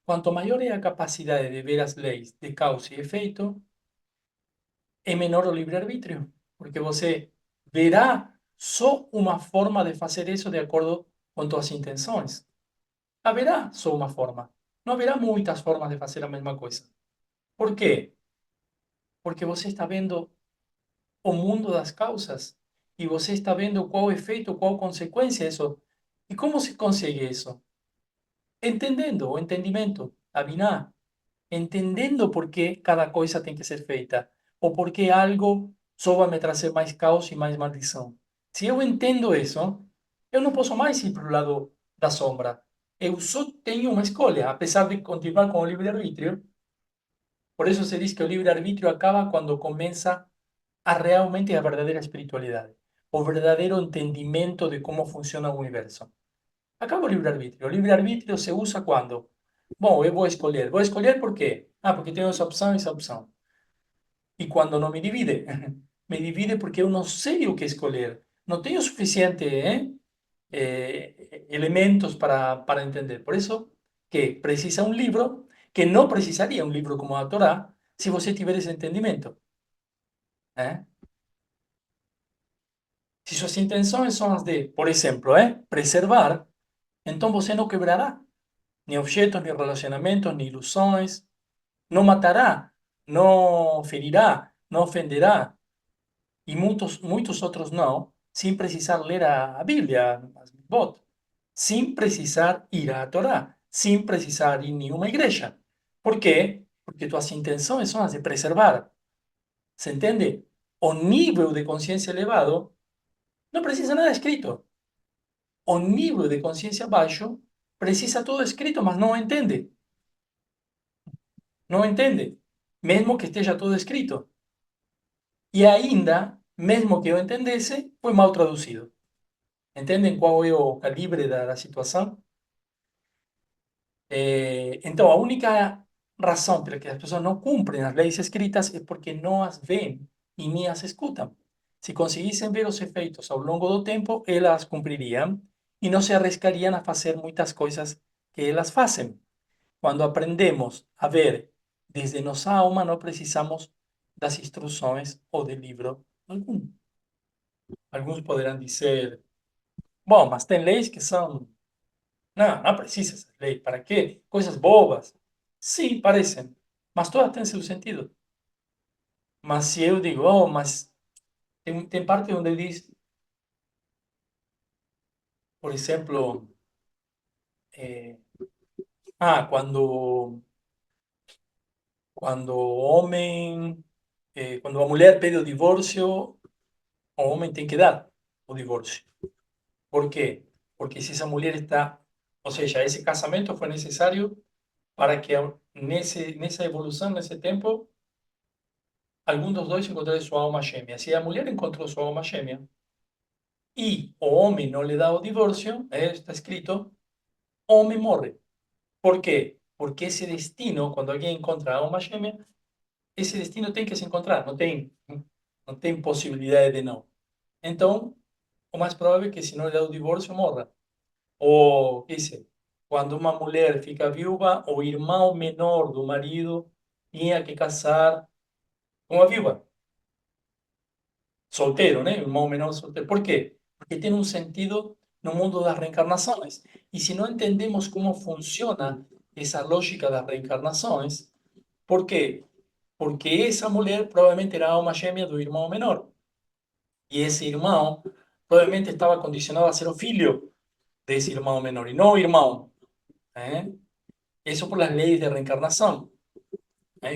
Quanto maior é a capacidade de ver as leis de causa e efeito, é menor o livre-arbítrio, porque você verá só uma forma de fazer isso de acordo com suas intenções. Haverá só uma forma. Não haverá muitas formas de fazer a mesma coisa. Por quê? Porque você está vendo o mundo das causas e você está vendo qual efeito, qual consequência isso. E como se consegue isso? Entendendo, o entendimento, a biná, entendendo por que cada coisa tem que ser feita, ou por que algo só vai me trazer mais caos e mais maldição. Se eu entendo isso, eu não posso mais ir para o lado da sombra. Eu só tenho uma escolha, apesar de continuar com o livre-arbítrio. Por eso se dice que el libre-arbitrio acaba cuando comienza a realmente a verdadeira espiritualidade, o verdadeiro entendimento de como funciona o universo. Acaba o livre-arbítrio. O livre-arbítrio se usa quando? Bom, eu vou escolher. Vou escolher por quê? Ah, porque tenho essa opção e essa opção. E quando não me divide? Me divide porque eu não sei o que escolher. Não tenho suficiente elementos para entender. Por isso que precisa um livro que não precisaria um livro como a Torá se você tiver esse entendimento. ¿Eh? Se suas intenções são as de, por exemplo, preservar, então você não quebrará nem objetos, nem relacionamentos, nem ilusões, não matará, não ferirá, não ofenderá, e muitos outros não, sem precisar ler a Bíblia, as mitzvot, sem precisar ir à Torá, sem precisar ir em nenhuma igreja. Por quê? Porque tuas intenções são as de preservar. ¿Se entende? O nível de consciência elevado não precisa nada escrito. O nível de consciência baixo precisa todo escrito, mas não entende. Não entende. Mesmo que esteja todo escrito. E ainda, mesmo que eu entendesse, foi mal traduzido. Entendem qual é o calibre da situação? Então, a única razão pela que as pessoas não cumprem as leis escritas é porque não as veem e nem as escutam. Se conseguissem ver os efeitos ao longo do tempo, elas cumpririam e não se arriscariam a fazer muitas coisas que elas fazem. Quando aprendemos a ver desde nossa alma, não precisamos das instruções ou de livro algum. Alguns poderão dizer, bom, mas tem leis que são. Não, não precisa essa lei. Para quê? Coisas bobas. Sim, parecem. Mas todas têm seu sentido. Mas se eu digo, oh, mas tem parte onde diz, por exemplo, eh, quando o homem, quando a mulher pede o divórcio, o homem tem que dar o divórcio. ¿Por quê? Porque se essa mulher está, ou seja, esse casamento foi necessário para que nessa evolução, nesse tempo, algum dos dois encontrasse sua alma gêmea. Se a mulher encontrou sua alma gêmea e o homem não lhe dá o divórcio, está escrito, homem morre. Por quê? Porque esse destino, quando alguém encontra a alma gêmea, esse destino tem que se encontrar, não tem possibilidade de não. Então, o mais provável é que se não lhe dá o divórcio, morra. Ou, quer dizer, quando uma mulher fica viúva, o irmão menor do marido tinha que casar com a viúva. Solteiro, né? Irmão menor solteiro. Por quê? Porque tem um sentido no mundo das reencarnações. E se não entendemos como funciona essa lógica das reencarnações, por quê? Porque essa mulher provavelmente era a alma gêmea do irmão menor. E esse irmão provavelmente estava condicionado a ser o filho desse irmão menor, e não o irmão. ¿Eh? Eso por las leyes de reencarnación.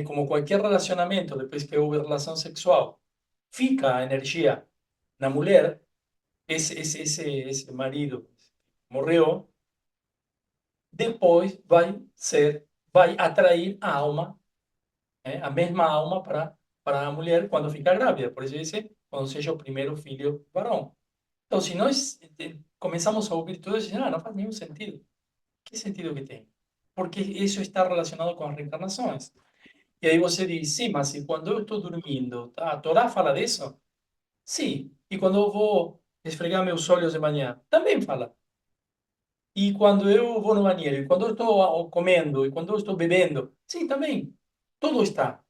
Como cualquier relacionamiento, después que hubo relación sexual, fica a energía na mulher, esse marido morreu, depois vai atrair a alma, a mesma alma para a mulher quando fica grávida. Por isso diz, quando seja o primeiro filho varão. Então, se nós começamos a ouvir tudo isso, não faz nenhum sentido. Que sentido que tem? Porque isso está relacionado com as reencarnações. E aí você diz, sim, mas e quando eu estou dormindo, a Torá fala disso? Sim. E quando eu vou esfregar meus olhos de manhã? Também fala. E quando eu vou no banheiro? E quando eu estou comendo? E quando eu estou bebendo? Sim, também. Tudo está.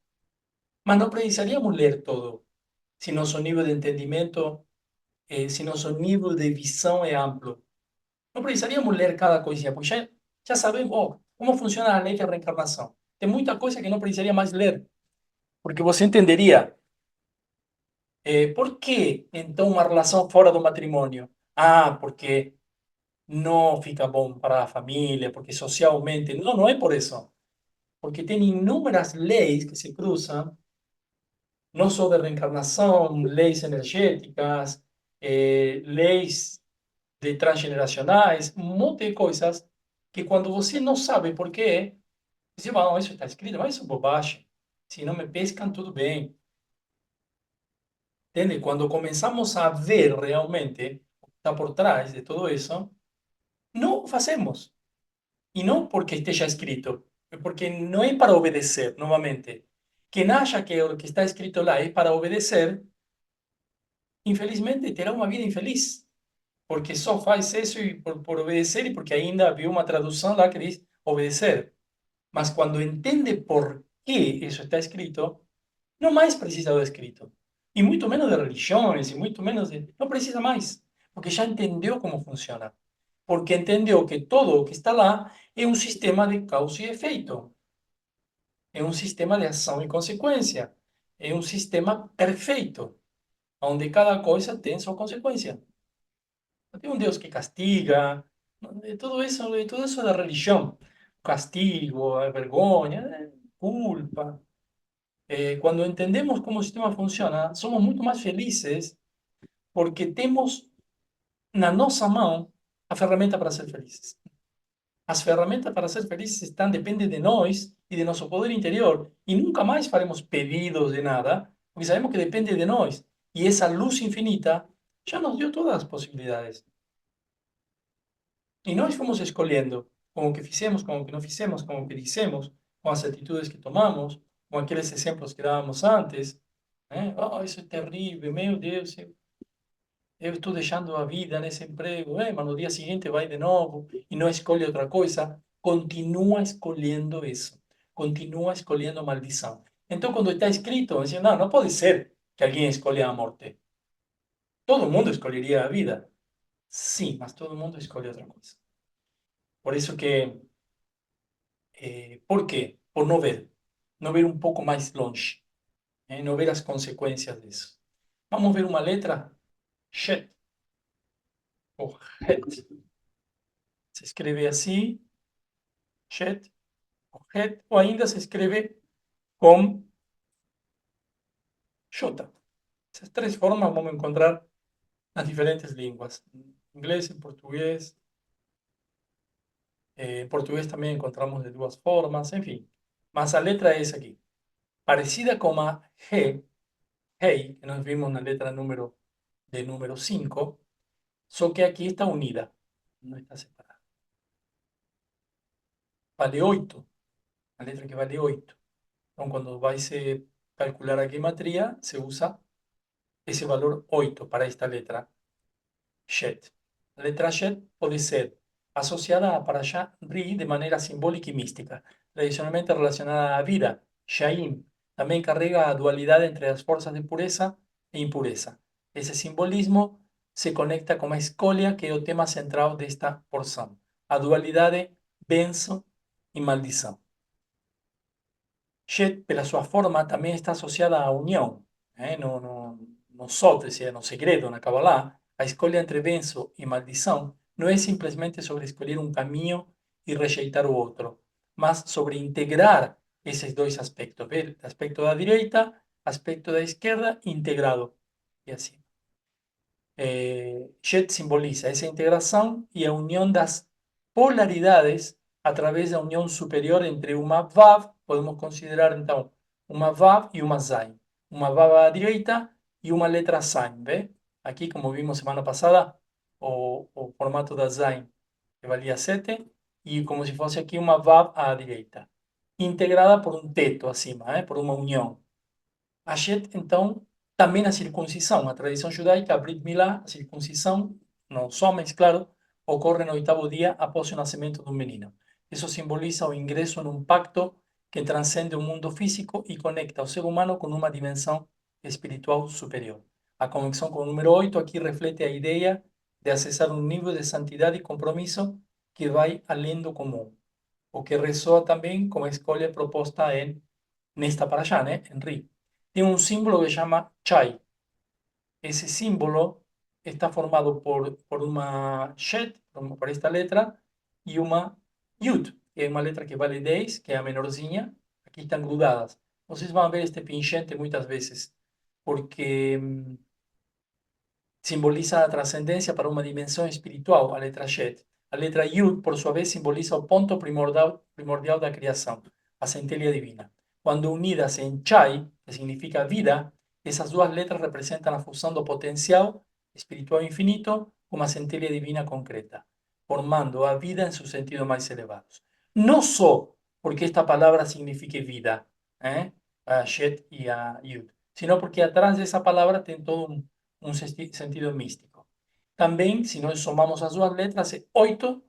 Mas não precisaríamos ler todo. Se nosso nível de entendimento, se nosso nível de visão é amplo. Não precisaríamos ler cada coisinha, porque já sabemos como funciona a lei da reencarnação. Tem muita coisa que não precisaria mais ler, porque você entenderia. Por que, então, uma relação fora do matrimônio? Ah, porque não fica bom para a família, porque socialmente. Não, não é por isso. Porque tem inúmeras leis que se cruzam, não só de reencarnação, leis energéticas, leis de transgeneracionais, um monte de coisas que quando você não sabe por quê, você fala, não, isso está escrito, mas isso é bobagem. Se não me pescam, tudo bem. Entende? Quando começamos a ver realmente o que está por trás de todo isso, não fazemos. E não porque esteja escrito, é porque não é para obedecer, novamente. Quem acha que o que está escrito lá é para obedecer, infelizmente terá uma vida infeliz, porque só faz isso e por obedecer e porque ainda viu uma tradução lá que diz obedecer. Mas quando entende por que isso está escrito, não mais precisa do escrito. E muito menos de religiões, e muito menos de... Não precisa mais, porque já entendeu como funciona. Porque entendeu que todo o que está lá é um sistema de causa e efeito. É um sistema de ação e consequência. É um sistema perfeito, onde cada coisa tem sua consequência. Não tem um Deus que castiga, tudo isso é da religião. Castigo, a vergonha, culpa. Quando entendemos como o sistema funciona, somos muito mais felizes porque temos na nossa mão a ferramenta para ser felizes. As ferramentas para ser felizes estão, dependem de nós e de nosso poder interior. E nunca mais faremos pedidos de nada, porque sabemos que depende de nós. E essa luz infinita já nos deu todas as possibilidades. E nós fomos escolhendo com o que fizemos, com o que não fizemos, com o que dissemos, com as atitudes que tomamos, com aqueles exemplos que dávamos antes. Né? Oh, isso é terrível, meu Deus, eu estou deixando a vida nesse emprego, mas no dia seguinte vai de novo e não escolhe outra coisa, continua escolhendo isso, continua escolhendo a maldição. Então, quando está escrito, assim, não, não pode ser que alguém escolha a morte. Todo mundo escolheria a vida. Sim, mas todo mundo escolhe outra coisa. Por isso que, ¿por quê? Por não ver um pouco mais longe, não ver as consequências disso. Vamos ver uma letra? Shet, ou het. Se escreve assim, Shet, het, ou ainda se escreve com J. Essas três formas vamos encontrar nas diferentes línguas. Em inglês, em português. Em português também encontramos de duas formas, enfim. Mas a letra é essa aqui. Parecida com a G, Hey, que nós vimos na letra de número 5, só que aqui está unida, não está separada. Vale 8, a letra que vale 8. Então, quando vai se calcular a gematria, se usa esse valor 8 para esta letra. Shet. La letra Shet puede ser asociada a Parashá Ri de manera simbólica y mística, tradicionalmente relacionada a la vida. Shaim también carrega a dualidad entre las fuerzas de pureza e impureza. Ese simbolismo se conecta con la escolia, que es el tema central de esta porción, a dualidad de benzo y maldición. Shet, pela sua forma, também está associada à união. No Sot, no segredo, na Kabbalah, a escolha entre benção e maldição não é simplesmente sobre escolher um caminho e rejeitar o outro, mas sobre integrar esses dois aspectos. Ver aspecto da direita, aspecto da esquerda, integrado. E assim. Shet simboliza esa integração e a união das polaridades através da união superior entre uma Vav, podemos considerar então uma Vav e uma Zain. Uma Vav à direita e uma letra Zain, vê? Aqui, como vimos semana passada, o formato da Zain, que valia 7, e como se fosse aqui uma Vav à direita, integrada por um teto acima, por uma união. A Shet, então, também a circuncisão. A tradição judaica, a Brit Milá, a circuncisão, nos homens, claro, ocorre no oitavo dia após o nascimento do menino. Isso simboliza o ingresso num pacto que transcende o mundo físico e conecta o ser humano com uma dimensão espiritual superior. A conexão com o número 8 aqui reflete a ideia de acessar um nível de santidade e compromisso que vai além do comum, o que ressoa também com a escolha proposta nesta paraxá, né, em Ri. Tem um símbolo que chama Chai. ese símbolo está formado por una Shet, por esta letra, y una Yud, que es una letra que vale 10, que es a menorzinha. Aquí están grudadas. Vocês van a ver este pingente muchas veces, porque simboliza la trascendencia para una dimensión espiritual, a letra Shet. A letra Yud, por su vez, simboliza el punto primordial de la creación, a centelha divina. Cuando unidas en Chai, que significa vida, esas dos letras representan la fusión do potencial espiritual infinito con una centelha divina concreta, formando a vida en sus sentidos más elevados. No solo porque esta palabra signifique vida, a Shet y a Yud, sino porque atrás de esa palabra tiene todo un sentido místico. También, si nós somamos as duas letras, é 8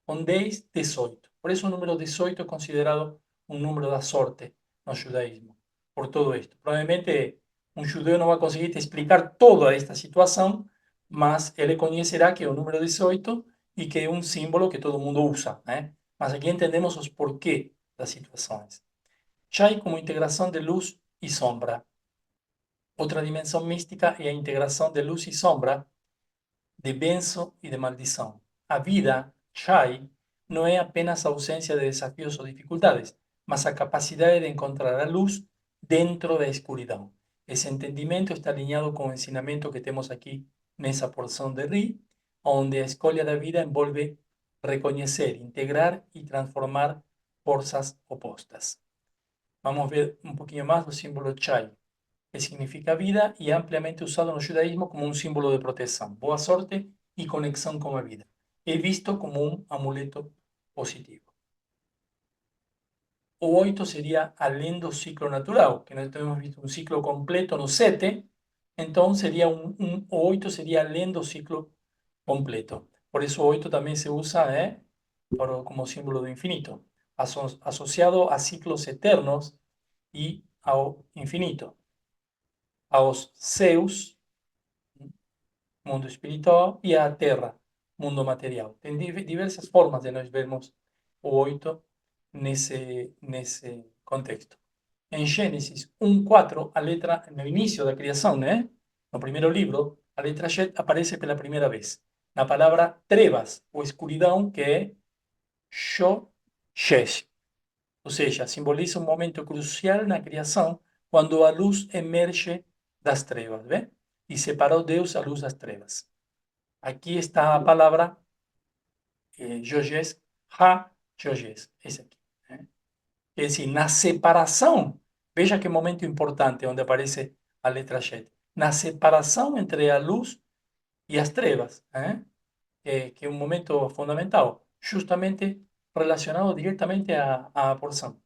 com 10, 18. Por eso o número 18 é considerado un número da sorte no judaísmo. Por todo esto. Probablemente un judeu no va a conseguir te explicar toda esta situación, mas ele conocerá que é o número 18 y que é un símbolo que todo el mundo usa. Mas aquí entendemos os porquê das situações. Chai como integración de luz y sombra. Otra dimensión mística es la integración de luz y sombra, de benzo y de maldición. A vida, Chai, no es apenas ausencia de desafíos o dificultades, mas a capacidad de encontrar la luz dentro de la oscuridad. Ese entendimiento está alineado con el ensinamento que tenemos aquí en esa porción de Ri, donde la escolha da vida envolve reconocer, integrar y transformar fuerzas opuestas. Vamos a ver un poquito más los símbolos Chai, que significa vida y ampliamente usado en el judaísmo como un símbolo de protección, boa sorte y conexión con la vida. Es visto como un amuleto positivo. O 8 sería além do ciclo natural, que nós temos visto un ciclo completo no 7, entonces sería o 8 sería além do ciclo completo. Por eso o 8 también se usa como símbolo de infinito, asociado a ciclos eternos y ao infinito. Aos seus, mundo espiritual, e à terra, mundo material. Tem diversas formas de nós vermos o 8 nesse contexto. Em Gênesis 1:4, a letra, no início da criação, né? No primeiro livro, a letra Shet aparece pela primeira vez. Na palavra trevas, ou escuridão, que é Shoshesh. Ou seja, simboliza um momento crucial na criação, quando a luz emerge das trevas, ¿ve? Y separó Deus a luz das trevas. Aquí está a palavra Yoges, Ha-Yoges, esse aqui. É decir, na separação, veja que momento importante onde aparece a letra Shet. Na separação entre a luz e as trevas, que é um momento fundamental, justamente relacionado diretamente à porção.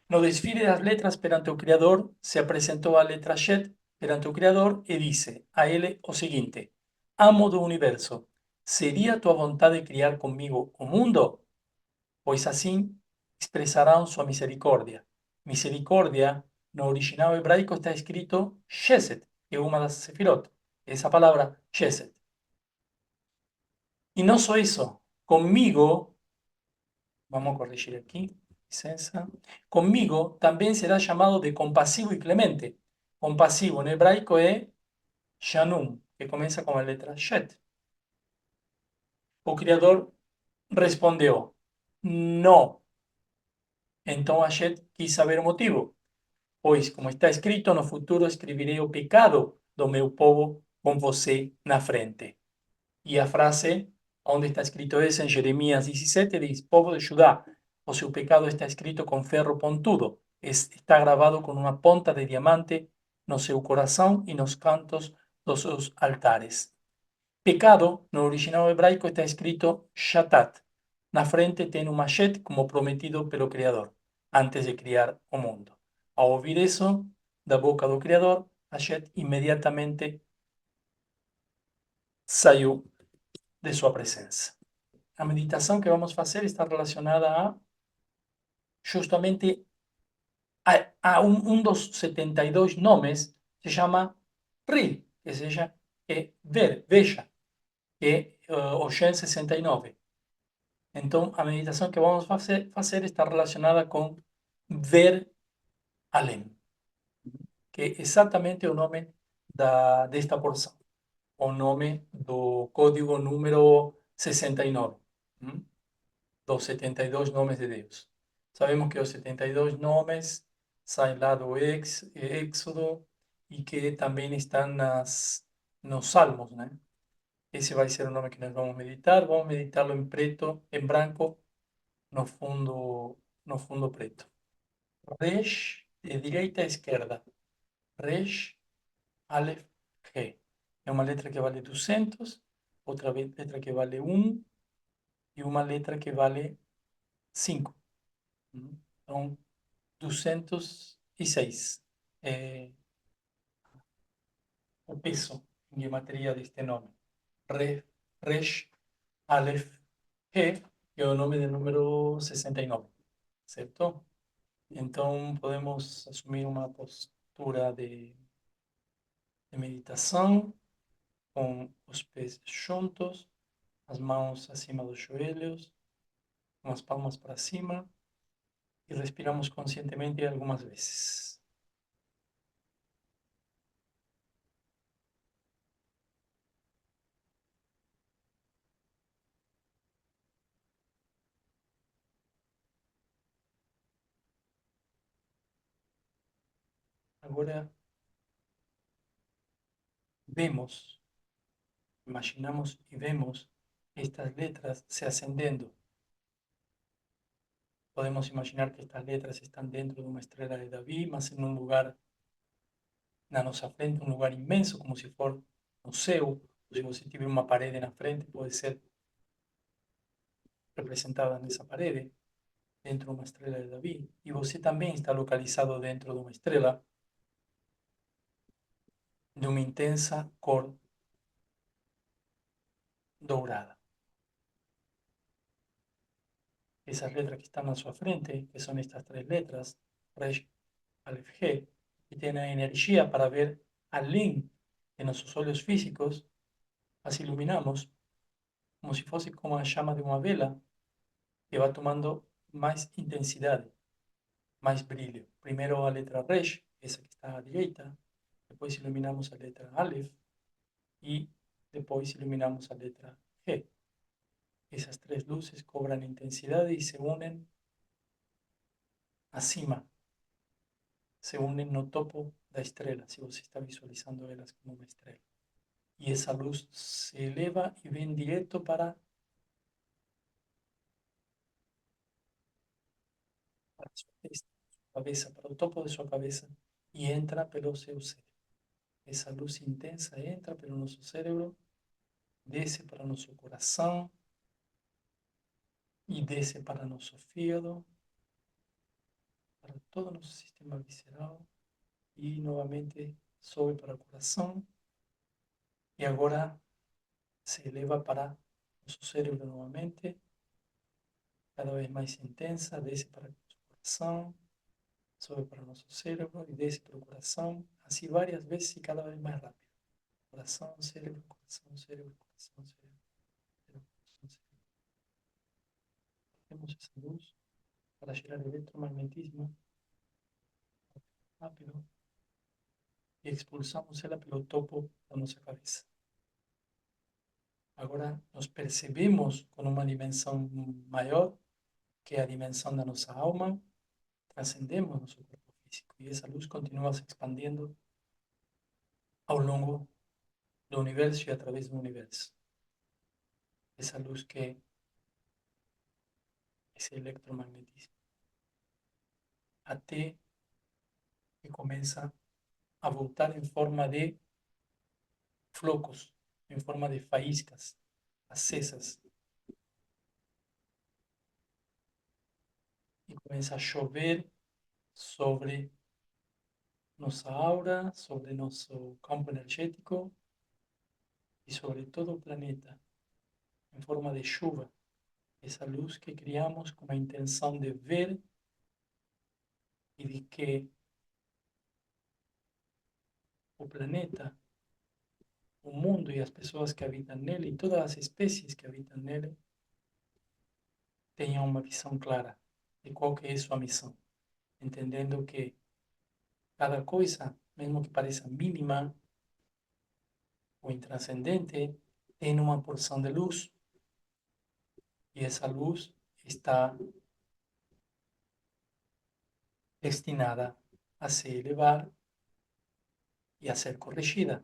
No desfile das letras perante o Criador, se apresentou a letra Shet perante o Criador e disse a ele o seguinte: Amo do universo, seria tua vontade criar comigo o mundo? Pois assim expressarão sua misericórdia. Misericórdia, no original hebraico está escrito Chesed, que é uma das sefirot. Essa palavra, Chesed. E não só isso, comigo, vamos corrigir aqui, licença, comigo também será chamado de compasivo e clemente. Compasivo en hebraico é Shanum, que começa com a letra Shet. O Criador respondeu, não. Então a Shet quis saber o motivo. Pois, como está escrito, no futuro escreverei o pecado do meu povo com você na frente. E a frase, onde está escrito isso, em Jeremias 17, diz, povo de Judá, o seu pecado está escrito com ferro pontudo, está gravado com uma ponta de diamante no seu coração e nos cantos dos seus altares. Pecado, no original hebraico, está escrito shatat. Na frente tem um machete como prometido pelo Criador, antes de criar o mundo. Ao ouvir isso, da boca do Criador, Shet imediatamente saiu de sua presença. A meditação que vamos fazer está relacionada a justamente a um dos 72 nomes, se chama Ri, que seja ver, veja, que é o Shen 69. Então, a meditação que vamos fazer está relacionada com ver além, que é exatamente o nome desta porção, o nome do código número 69, dos 72 nomes de Deus. Sabemos que os 72 nomes saem lá do Éxodo e que também estão nos Salmos, né? Esse vai ser o nome que nós vamos meditar. Vamos meditá-lo em preto, em branco, no fundo preto. Resh, de direita a esquerda. Resh, Aleph, He. É uma letra que vale 200, outra letra que vale 1 e uma letra que vale 5. Então, 206 é o peso em gematria deste nome. Resh, Aleph, He, que é o nome do número 69, certo? Então, podemos assumir uma postura de meditação, com os pés juntos, as mãos acima dos joelhos, com as palmas para cima, e respiramos conscientemente algumas vezes. Agora, vemos, imaginamos y vemos estas letras se ascendendo. Podemos imaginar que estas letras están dentro de una estrella de David, más en un lugar na nossa frente, um lugar imenso, como se for no céu, ou se você tiver uma parede na frente, pode ser representada nessa parede, dentro de uma estrela de Davi. E você também está localizado dentro de uma estrela de uma intensa cor dourada. Essas letras que estão na sua frente, que são estas três letras, Resh, Aleph, He, que têm a energia para ver além de nossos olhos físicos, as iluminamos como se fosse como a chama de uma vela que vai tomando mais intensidade, mais brilho. Primeiro a letra Resh, essa que está à direita, depois iluminamos a letra Aleph e depois iluminamos a letra G. Essas três luzes cobram intensidade e se unem acima, se unem no topo da estrela, se você está visualizando elas como uma estrela. E essa luz se eleva e vem direto para a sua testa, sua cabeça, para o topo de sua cabeça e entra pelo seu cérebro. Essa luz intensa entra pelo nosso cérebro, desce para nosso coração e desce para nosso fígado, para todo nosso sistema visceral e novamente sobe para o coração e agora se eleva para nosso cérebro novamente, cada vez mais intensa, desce para o coração, sobe para nosso cérebro e desce para o coração, assim várias vezes e cada vez mais rápido. Coração, cérebro, coração, cérebro, coração, cérebro, cérebro, coração, cérebro. Temos essa luz para gerar eletromagnetismo rápido e expulsamos ela pelo topo da nossa cabeça. Agora nos percebemos com uma dimensão maior, que é a dimensão da nossa alma, transcendemos nosso corpo físico e essa luz continua se expandindo ao longo do universo e através do universo. Essa luz que é esse eletromagnetismo. Até que começa a voltar em forma de flocos, em forma de faíscas acesas. E começa a chover sobre nossa aura, sobre nosso campo energético e sobre todo o planeta, em forma de chuva. Essa luz que criamos com a intenção de ver e de que o planeta, o mundo e as pessoas que habitam nele, e todas as espécies que habitam nele, tenham uma visão clara de qual que é sua missão, entendendo que cada coisa, mesmo que pareça mínima, o intrascendente tiene una porción de luz y esa luz está destinada a se elevar y a ser corregida.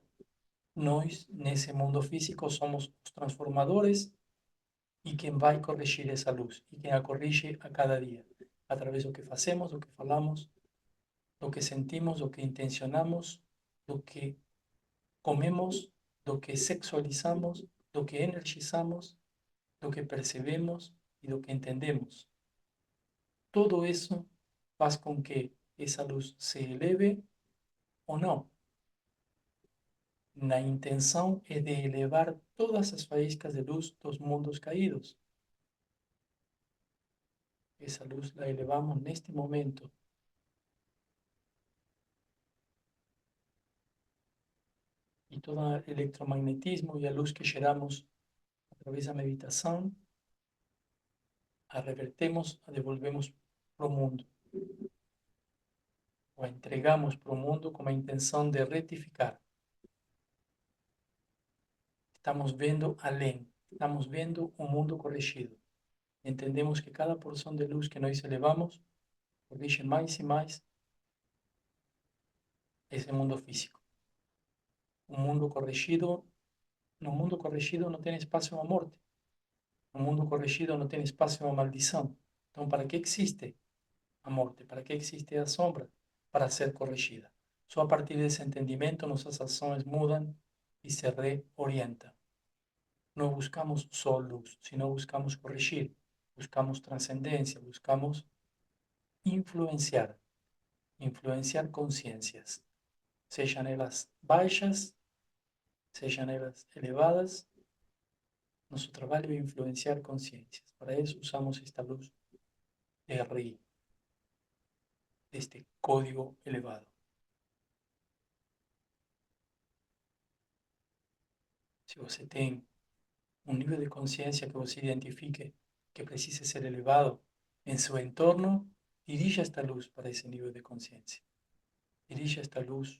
Nós, nesse mundo físico, somos os transformadores e quem vai corrigir essa luz, e quem a corrige a cada dia, através do que fazemos, do que falamos, do que sentimos, do que intencionamos, do que comemos, do que sexualizamos, do que energizamos, do que percebemos e do que entendemos. Todo isso faz com que essa luz se eleve ou não. Na intenção é de elevar todas as faíscas de luz dos mundos caídos. Esa luz la elevamos en este momento. Y todo el electromagnetismo y la luz que geramos a través de la meditación, la revertemos, la devolvemos para o mundo. O a entregamos para o mundo com a intenção de retificar. Estamos vendo além, estamos vendo um mundo corrigido. Entendemos que cada porção de luz que nós elevamos corrige mais e mais esse mundo físico. Um mundo corrigido, no mundo corrigido não tem espaço a morte. No mundo corrigido não tem espaço a maldição. Então, para que existe a morte? Para que existe a sombra? Para ser corrigida. Só a partir desse entendimento nossas ações mudam e se reorientam. Não buscamos só luz, sino buscamos corrigir, buscamos transcendência, buscamos influenciar, influenciar consciências, sejam elas baixas, sejam elas elevadas. Nosso trabalho é influenciar consciências. Para isso usamos esta luz de RI, este código elevado. Se você tem um nível de consciência que você identifique que precisa ser elevado em seu entorno, dirija esta luz para esse nível de consciência. Dirija esta luz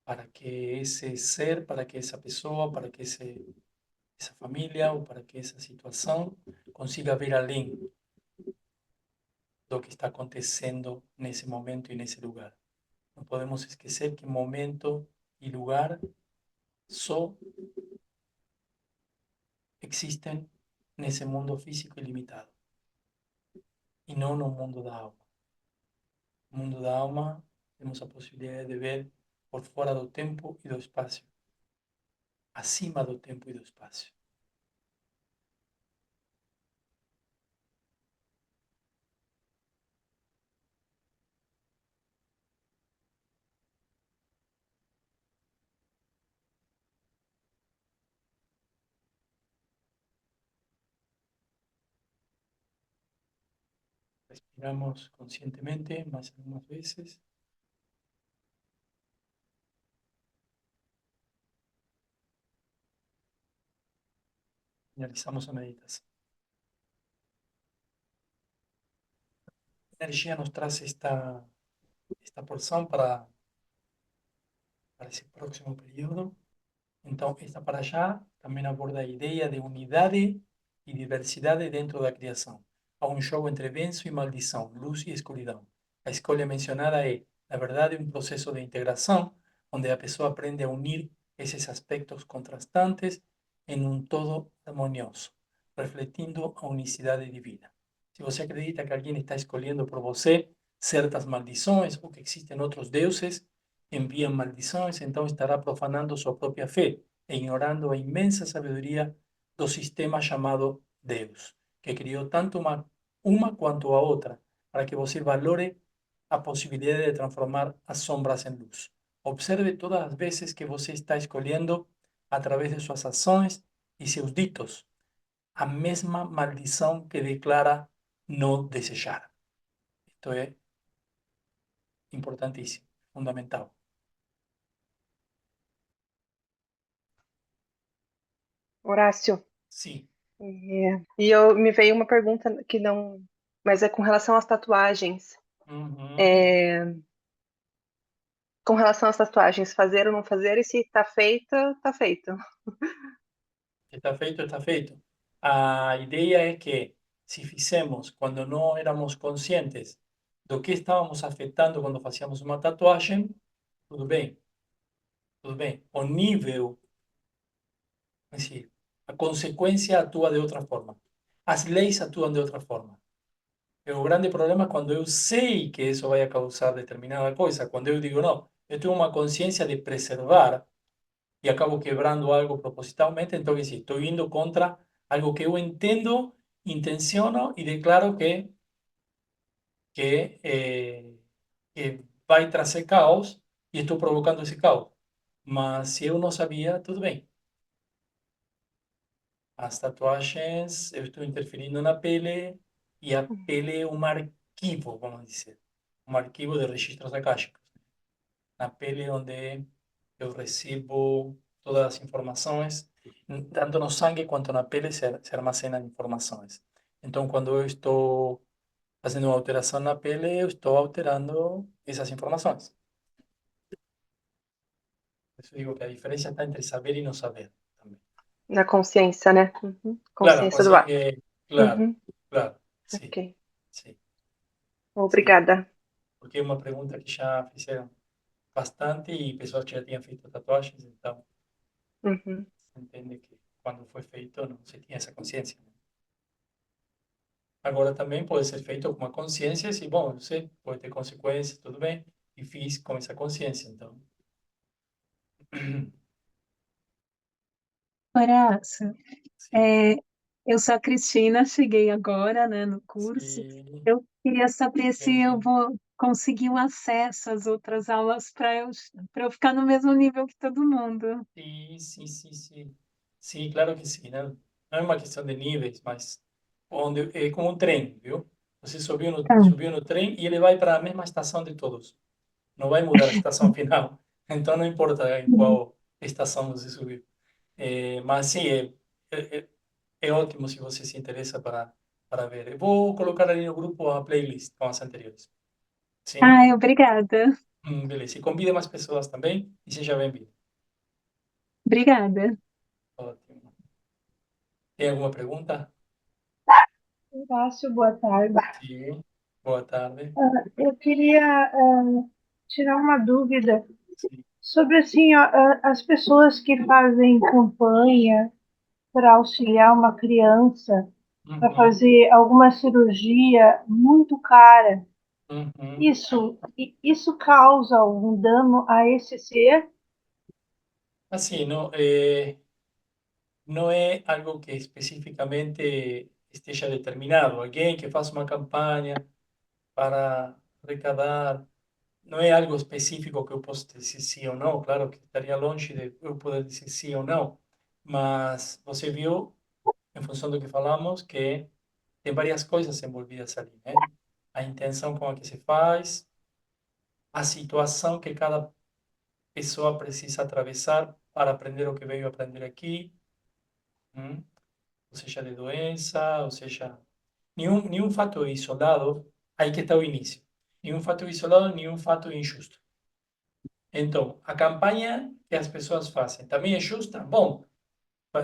para que esse ser, para que essa pessoa, para que essa família ou para que essa situação consiga ver além do que está acontecendo nesse momento e nesse lugar. Não podemos esquecer que momento e lugar só existen nesse mundo físico ilimitado e não no mundo da alma. No mundo da alma temos a possibilidade de ver por fora do tempo e do espaço, acima do tempo e do espaço. Respiramos conscientemente más algunas veces. Finalizamos a meditación. La energía nos trae esta porción para ese próximo periodo. Entonces, esta para allá también aborda a ideia de unidade e diversidade dentro da criação. Há um jogo entre benção e maldição, luz e escuridão. A escolha mencionada é, na verdade, um processo de integração, onde a pessoa aprende a unir esses aspectos contrastantes em um todo harmonioso, refletindo a unicidade divina. Se você acredita que alguém está escolhendo por você certas maldições ou que existem outros deuses, envían maldições, então estará profanando sua própria fé e ignorando a imensa sabedoria do sistema chamado Deus, que criou tanto uma quanto a outra, para que você valore a possibilidade de transformar as sombras em luz. Observe todas as vezes que você está escolhendo, através de suas ações e seus ditos, a mesma maldição que declara não desejar. Isto é importantíssimo, fundamental. Horácio, Sim. me veio uma pergunta que não, mas é com relação às tatuagens. Uhum. Com relação às tatuagens, fazer ou não fazer, e se tá feita, tá feito. Está feito, está feito. A ideia é que se fizemos quando não éramos conscientes do que estávamos afetando quando fazíamos uma tatuagem, tudo bem, tudo bem. O nível, es decir, a consequência atua de outra forma. As leis atuam de outra forma. O grande problema é quando eu sei que isso vai causar determinada coisa. Quando eu digo, não, eu tenho uma consciência de preservar e acabo quebrando algo propositalmente, então sí, estoy indo contra algo que eu entendo, intenciono y declaro que vai trazer caos e estou provocando esse caos. Mas se eu não sabia, tudo bem. As tatuagens, eu estou interferindo na pele e a pele é um arquivo, vamos dizer, um arquivo de registros akáshicos. Na pele onde eu recebo todas as informações, tanto no sangue quanto na pele se armazenam informações. Então, quando eu estou fazendo uma alteração na pele, eu estou alterando essas informações. Por isso digo que a diferença está entre saber e não saber também. Na consciência, né? Uhum. Claro, Consciência do ato. claro, Uhum. claro, sim, Ok. sim, sim. Obrigada. Porque é uma pergunta que já fizeram bastante e pessoas que já tinham feito tatuagens, então Uhum. se entende que quando foi feito não se tinha essa consciência, né? Agora também pode ser feito com uma consciência, se, bom, eu sei, pode ter consequências, tudo bem, e fiz com essa consciência, então. Horácio, Sim, eu sou a Cristina, cheguei agora, né, no curso. sim, Eu queria saber se eu bem-vindo. vou conseguir o acesso às outras aulas para eu ficar no mesmo nível que todo mundo. Sim, sim, sim, sim. Sim, claro que sim, né? Não é uma questão de níveis, mas onde é como um trem, viu? Você Tá. subiu no trem e ele vai para a mesma estação de todos. Não vai mudar a estação final. Então não importa em qual estação você subiu. Mas sim, é ótimo se você se interessa para ver. Eu vou colocar ali no grupo a playlist com as anteriores. Sim? Ai, obrigada. Beleza. E convide mais pessoas também e seja bem-vindo. Obrigada. Ótimo. Tem alguma pergunta? Horácio, boa tarde. Sim. Boa tarde. Eu queria tirar uma dúvida Sim. sobre assim, ó, as pessoas que fazem campanha para auxiliar uma criança para Uhum, fazer alguma cirurgia muito cara. uhum. Isso causa algum dano a esse ser? Assim, não é algo que especificamente esteja determinado. Alguém que faça uma campanha para arrecadar, não é algo específico que eu posso dizer sim ou não. Claro que estaria longe de eu poder dizer sim ou não, mas você viu, em função do que falamos, que tem várias coisas envolvidas ali, né? A intenção com a que se faz, a situação que cada pessoa precisa atravessar para aprender o que veio aprender aqui, hum? Ou seja, de doença, ou seja, nenhum fato isolado, aí que está o início. Nenhum fato isolado, nenhum fato injusto. Então, a campanha que as pessoas fazem também é justa? Bom,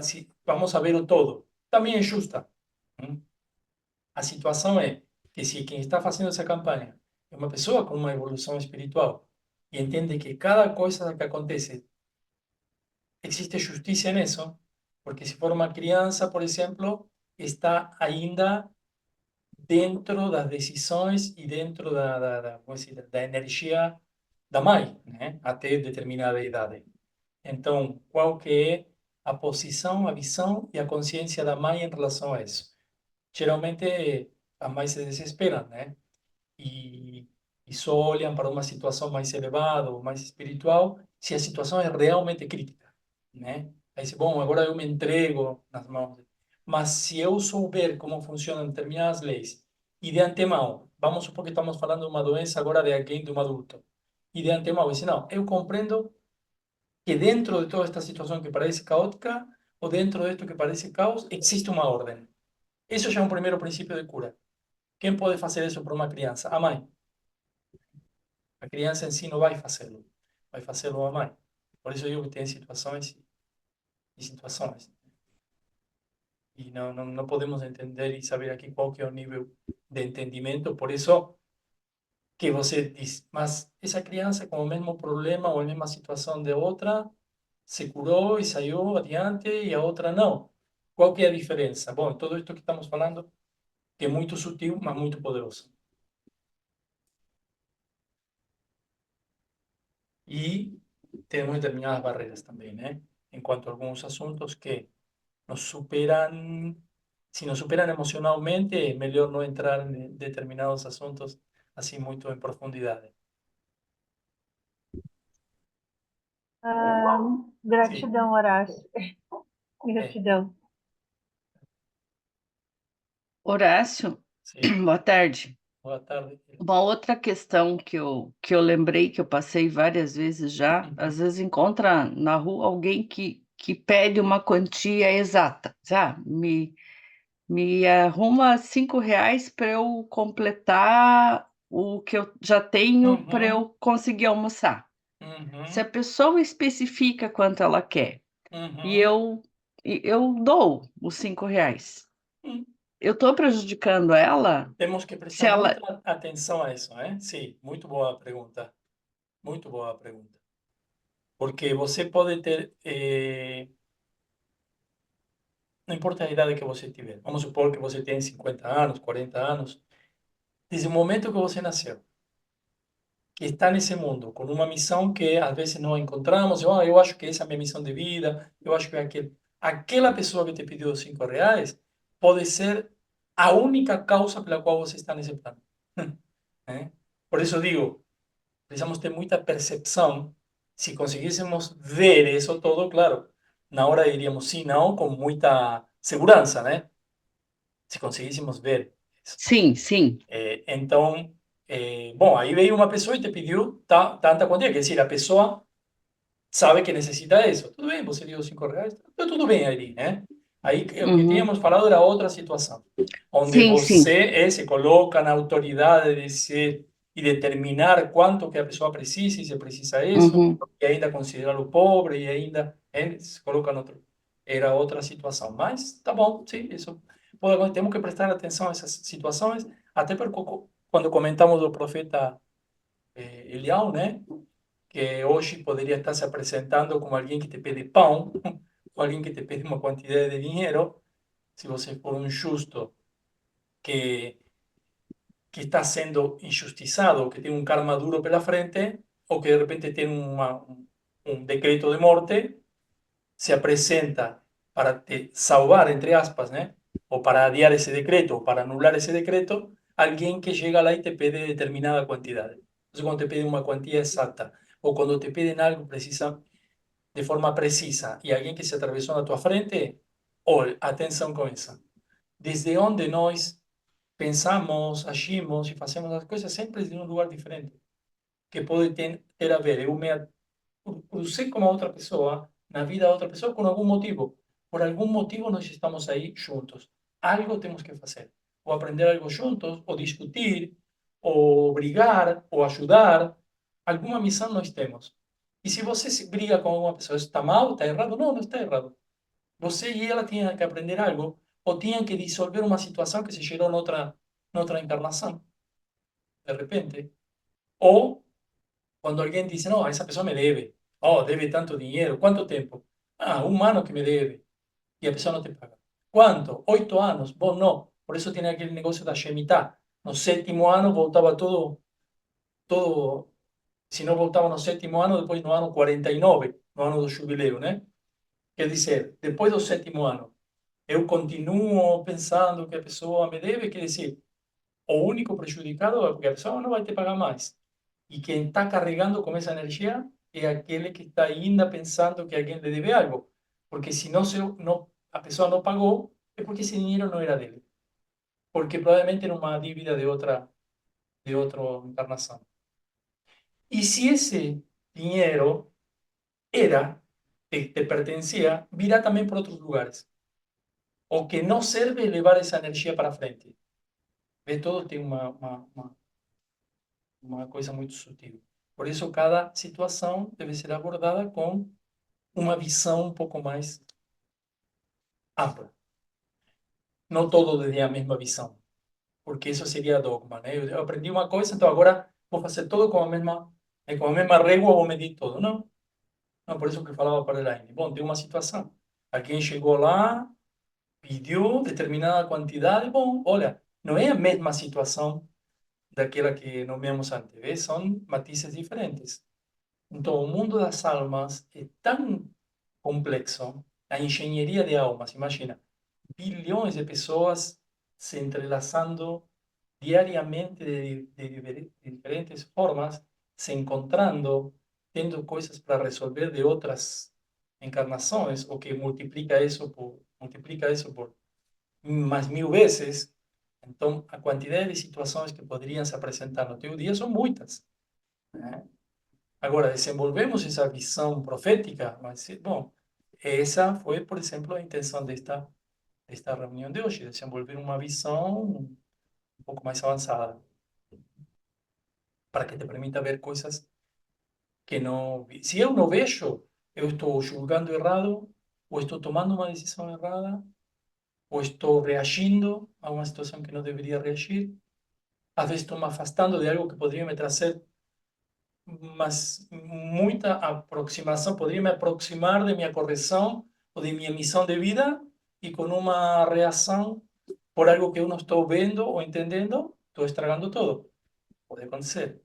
se vamos a ver o todo. Também é justa. hum? A situação é que se quem está fazendo essa campanha é uma pessoa com uma evolução espiritual e entende que cada coisa que acontece existe justiça nisso, porque se for uma criança, por exemplo, está ainda dentro das decisões e dentro como dizer, da energia da mãe, né? Até determinada idade. Então, qual que é a posição, a visão e a consciência da mãe em relação a isso? Geralmente, as mães se desesperam, né? E, e só olham para uma situação mais elevada ou mais espiritual se a situação é realmente crítica, né? Aí diz, bom, agora eu me entrego nas mãos. Mas se eu souber como funcionam determinadas leis e de antemão, vamos supor que estamos falando de uma doença agora de alguém, de um adulto, e de antemão, eu disse, não, eu compreendo que dentro de toda esta situação que parece caótica, ou dentro de esto que parece caos, existe uma ordem. Isso já é um primeiro princípio de cura. Quem pode fazer isso para uma criança? A mãe. A criança em si não vai fazê-lo. vai fazê-lo a mãe. Por isso eu digo que tem situações e situações. E não podemos entender e saber aqui qual que é o nível de entendimento. Por isso que você diz, mas essa criança com o mesmo problema ou a mesma situação de outra se curou e saiu adiante e a outra não. Qual que é a diferença? Bom, tudo isto que estamos falando que é muito sutil, mas muito poderoso. E temos determinadas barreiras também, né? Enquanto a alguns assuntos que nos superan, se nos superan emocionalmente, é melhor não entrar em determinados assuntos assim muito em profundidade. Ah, Sim, gratidão, Horácio. é. Gratidão. Horácio, Sim. boa tarde. Boa tarde. Uma outra questão que eu lembrei, que eu passei várias vezes já, às vezes encontra na rua alguém que pede uma quantia exata. Já me arruma R$ 5 para eu completar o que eu já tenho para Uhum, eu conseguir almoçar. Se a uhum, pessoa especifica quanto ela quer e uhum. eu dou os R$ 5, Hum. eu estou prejudicando ela Temos que se prestar ela. muita atenção a isso, né? Sim, muito boa pergunta. Muito boa pergunta. Porque você pode ter, não importa a idade que você tiver, vamos supor que você tem 50 anos, 40 anos, desde o momento que você nasceu, que está nesse mundo, com uma missão que às vezes não encontramos, eu acho que essa é a minha missão de vida, eu acho que é aquela pessoa que te pediu os R$ 5 pode ser a única causa pela qual você está nesse plano. Né? Por isso eu digo, precisamos ter muita percepção. Se conseguíssemos ver isso todo, claro, na hora diríamos sim, não, com muita segurança, né? Se conseguíssemos ver isso. Sim, sim. Então, bom, aí veio uma pessoa e te pediu tanta quantia, quer dizer, a pessoa sabe que necessita isso. Tudo bem, você deu R$ 5, tá tudo bem ali, né? Aí o que Uhum. tínhamos falado era outra situação, onde Sim, sim. você se coloca na autoridade de dizer e determinar quanto que a pessoa precisa, e se precisa isso, Uhum. e ainda considerá-lo pobre, e ainda se coloca no outro. Era outra situação. Mas tá bom, sim, isso temos que prestar atenção a essas situações, até porque quando comentamos do profeta Elião, né? Que hoje poderia estar se apresentando como alguém que te pede pão, ou alguém que te pede uma quantidade de dinheiro, se você for um justo que, que está sendo injustiçado, que tem um karma duro pela frente, ou que de repente tem um decreto de morte, se apresenta para te salvar, entre aspas, né? O para adiar ese decreto, o para anular ese decreto, alguien que llega lá y te pide determinada cantidad. Entonces, cuando te piden una cuantía exacta, o cuando te piden algo precisa, de forma precisa, y alguien que se atravesó a tu frente, atención con eso. Desde donde nós pensamos, agimos y hacemos las cosas, siempre desde un lugar diferente, que puede ter a ver. Eu me crucei com a outra pessoa, na vida da outra pessoa, por algum motivo. Por algum motivo nós estamos aí juntos. Algo temos que fazer. Ou aprender algo juntos, ou discutir, ou brigar, ou ajudar. Alguma missão nós temos. E se você briga com uma pessoa, está mal, está errado? Não, não está errado. Você e ela tinham que aprender algo, ou tinham que dissolver uma situação que se gerou noutra encarnação, de repente. Ou cuando alguien dice, no, esa persona me debe, oh, debe tanto dinero, ¿cuánto tiempo? Ah, un ano que me debe, y la persona no te paga. ¿Cuánto? 8 años, vos no. Por eso tiene aquel negocio da Shemitah. No sétimo ano voltaba todo, si no voltaba no sétimo ano, después no ano 49, no ano do jubileo, né? Quer dizer, depois do sétimo ano, eu continuo pensando que a pessoa me deve, quer dizer, o único prejudicado é porque a pessoa não vai te pagar mais. Y quien está cargando con esa energía es aquel que está ainda pensando que alguien le debe algo. Porque si a persona no pagó, es porque ese dinero no era de él. Porque probablemente era una dívida de otra encarnación. Y si ese dinero te pertenecía, virá también por otros lugares. O que no sirve elevar esa energía para frente. ¿Ve? Todo tiene una cosa muy sutil. Por isso, cada situação deve ser abordada com uma visão um pouco mais ampla. Não todo tem a mesma visão, porque isso seria dogma, né? Eu aprendi uma coisa, então agora vou fazer tudo com a mesma régua, vou medir tudo. Não, não, por isso que eu falava para a Elaine. Bom, tem uma situação. Alguém chegou lá, pediu determinada quantidade, bom, olha, não é a mesma situação daquela que nomeamos antes, ¿ves? São matizes diferentes. Então, o mundo das almas é tão complexo, a engenharia de almas, imagina, bilhões de pessoas se entrelaçando diariamente de diferentes formas, se encontrando, tendo coisas para resolver de outras encarnações, o que multiplica isso por mais 1000 vezes. Então, a quantidade de situações que poderiam se apresentar no teu dia são muitas, né? Agora, desenvolvemos essa visão profética, mas, bom, essa foi, por exemplo, a intenção desta reunião de hoje, desenvolver uma visão um pouco mais avançada, para que te permita ver coisas que não... Se eu não vejo, eu estou julgando errado, ou estou tomando uma decisão errada, ou estou reagindo a uma situação que não deveria reagir. Às vezes estou me afastando de algo que poderia me trazer mas muita aproximação, poderia me aproximar de minha correção ou de minha missão de vida e com uma reação por algo que eu não estou vendo ou entendendo, estou estragando tudo. Pode acontecer.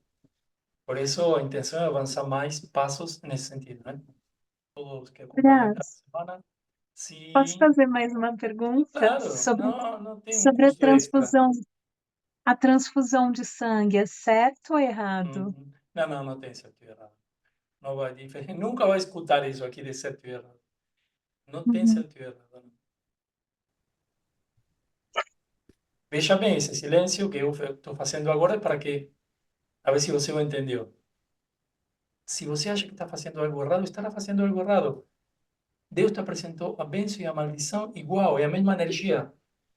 Por isso, a intenção é avançar mais passos nesse sentido, né? Todos que acompanham cada Aliás, semana, posso sim, fazer mais uma pergunta claro, não tem um sobre custo extra. a transfusão de sangue, é certo ou errado? Uhum. Não tem certo e errado. Não vai diferir. Nunca vai escutar isso aqui de certo e errado. Não tem Uhum. certo e errado. Veja bem, esse silêncio que eu estou fazendo agora é para que, a ver se você o entendeu. Se você acha que está fazendo algo errado, estará fazendo algo errado. Deus te apresentou a bênção e a maldição igual, é a mesma energia.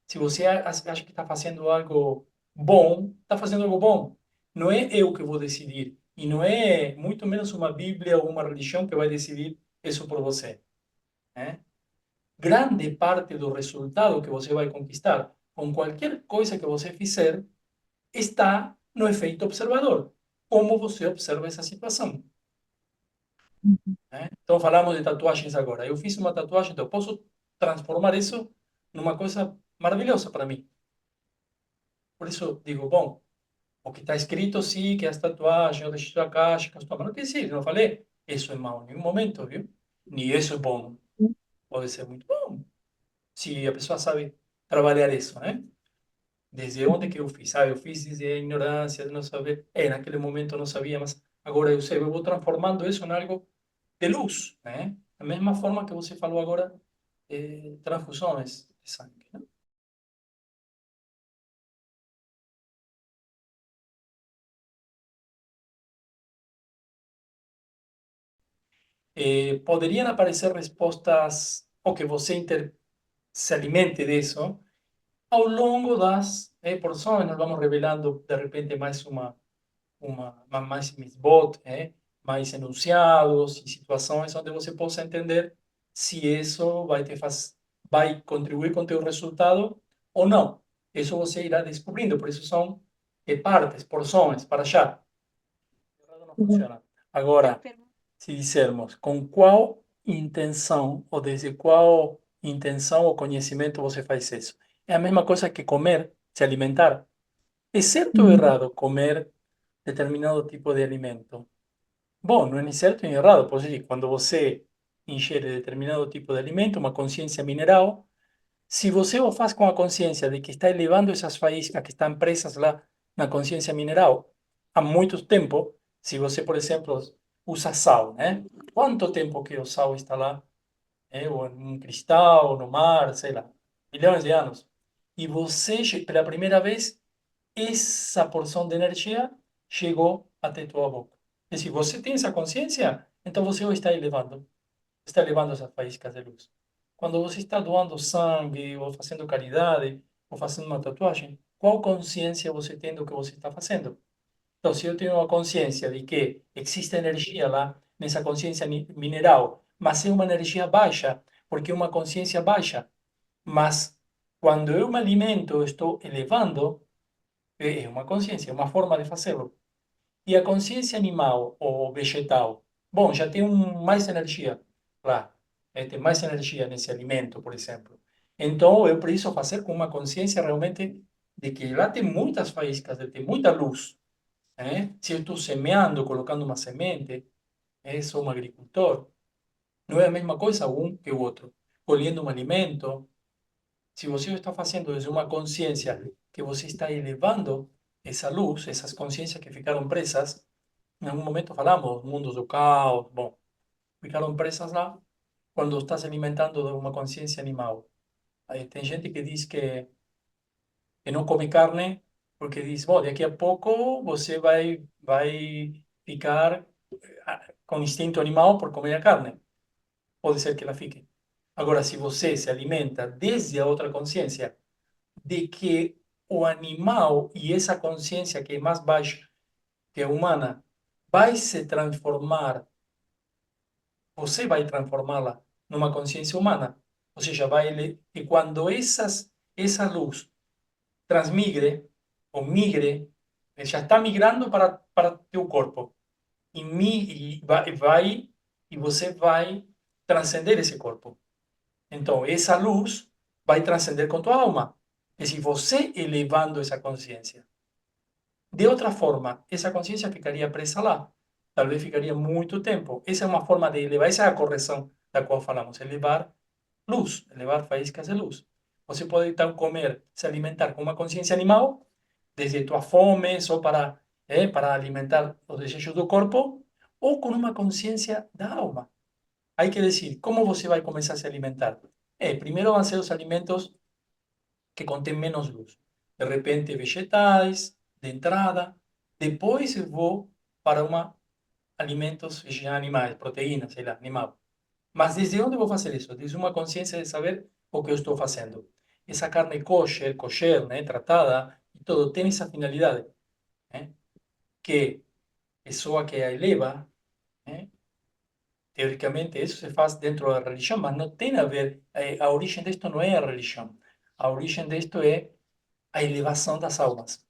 Se você acha que está fazendo algo bom, está fazendo algo bom. Não é eu que vou decidir. E não é muito menos uma Bíblia ou uma religião que vai decidir isso por você, né? Grande parte do resultado que você vai conquistar com qualquer coisa que você fizer está no efeito observador. Como você observa essa situação, né? Então, falamos de tatuagens agora. Eu fiz uma tatuagem, então eu posso transformar isso numa coisa maravilhosa para mim. Por isso, digo, bom, o que está escrito, sim, que as tatuagens, o registro akáshico, mas não quer dizer, não falei, isso é mau em nenhum momento, viu? Nem isso é bom. Pode ser muito bom, se a pessoa sabe trabalhar isso, né? Desde onde que eu fiz? Ah, eu fiz desde a ignorância, de não saber. Naquele momento eu não sabia, mas agora eu sei, eu vou transformando isso em algo de luz, né? Da mesma forma que você falou agora, transfusões de sangue, né? Poderiam aparecer respostas, ou que você se alimente disso, ao longo das porções, nós vamos revelando de repente mais mais mitzvot, mais enunciados e situações onde você possa entender se isso vai contribuir com o teu resultado ou não. Isso você irá descobrindo, por isso são partes, porções, para achar. Não funciona. Agora, se dissermos com qual intenção ou desde qual intenção ou conhecimento você faz isso, é a mesma coisa que comer, se alimentar. É certo ou errado comer determinado tipo de alimento? Bom, não é nem certo nem errado, por exemplo, quando você ingere determinado tipo de alimento, uma consciência mineral, se você o faz com a consciência de que está elevando essas faíscas que estão presas lá na consciência mineral há muito tempo, se você, por exemplo, usa sal, né? Quanto tempo que o sal está lá, ou em cristal, no mar, sei lá, milhões de anos. E você, pela primeira vez, essa porção de energia chegou até tua boca. E se você tem essa consciência, então você o está elevando essas faíscas de luz. Quando você está doando sangue, ou fazendo caridade, ou fazendo uma tatuagem, qual consciência você tem do que você está fazendo? Então, se eu tenho uma consciência de que existe energia lá nessa consciência mineral, mas é uma energia baixa, porque é uma consciência baixa, mas quando eu me alimento, eu estou elevando, é uma consciência, é uma forma de fazê-lo. E a consciência animal ou vegetal, bom, já tem mais energia lá, tem mais energia nesse alimento, por exemplo. Então, eu preciso fazer com uma consciência realmente de que lá tem muitas faíscas, tem muita luz. Se eu estou semeando, colocando uma semente, sou um agricultor. Não é a mesma coisa um que o outro. Colhendo um alimento, se você está fazendo desde uma consciência que você está elevando essa luz, essas consciências que ficaram presas, em algum momento falamos, mundos do caos, bom, ficaram presas lá quando está se alimentando de uma consciência animal. Aí tem gente que diz que não come carne porque diz, bom, daqui a pouco você vai ficar com instinto animal por comer a carne. Pode ser que ela fique. Agora, se você se alimenta desde a outra consciência de que o animal e essa consciência que é mais baixa que a humana vai se transformar, você vai transformá-la numa consciência humana. Ou seja, e quando essa luz transmigre ou migre, já está migrando para teu corpo. E você vai transcender esse corpo. Então, essa luz vai transcender com tua alma. É se você elevando essa consciência. De outra forma, essa consciência ficaria presa lá. Talvez ficaria muito tempo. Essa é uma forma de elevar, essa é a correção da qual falamos, elevar luz, elevar faíscas de luz. Você pode então comer, se alimentar com uma consciência animal, desde tua fome, só para alimentar os desejos do corpo, ou com uma consciência da alma. Hay que decir, ¿cómo você vai começar a se alimentar? Primeiro vão ser os alimentos que contêm menos luz. De repente, vegetais, de entrada. Depois eu vou para alimentos animais, proteínas, sei lá, animal. Mas desde onde vou fazer isso? Desde uma consciência de saber o que eu estou fazendo. Essa carne kosher, né, tratada, e tudo, tem essa finalidade, né, que a pessoa que a eleva, né, teoricamente, isso se faz dentro da religião, mas não tem a ver, a origem disto não é a religião. A origem disto é a elevação das almas,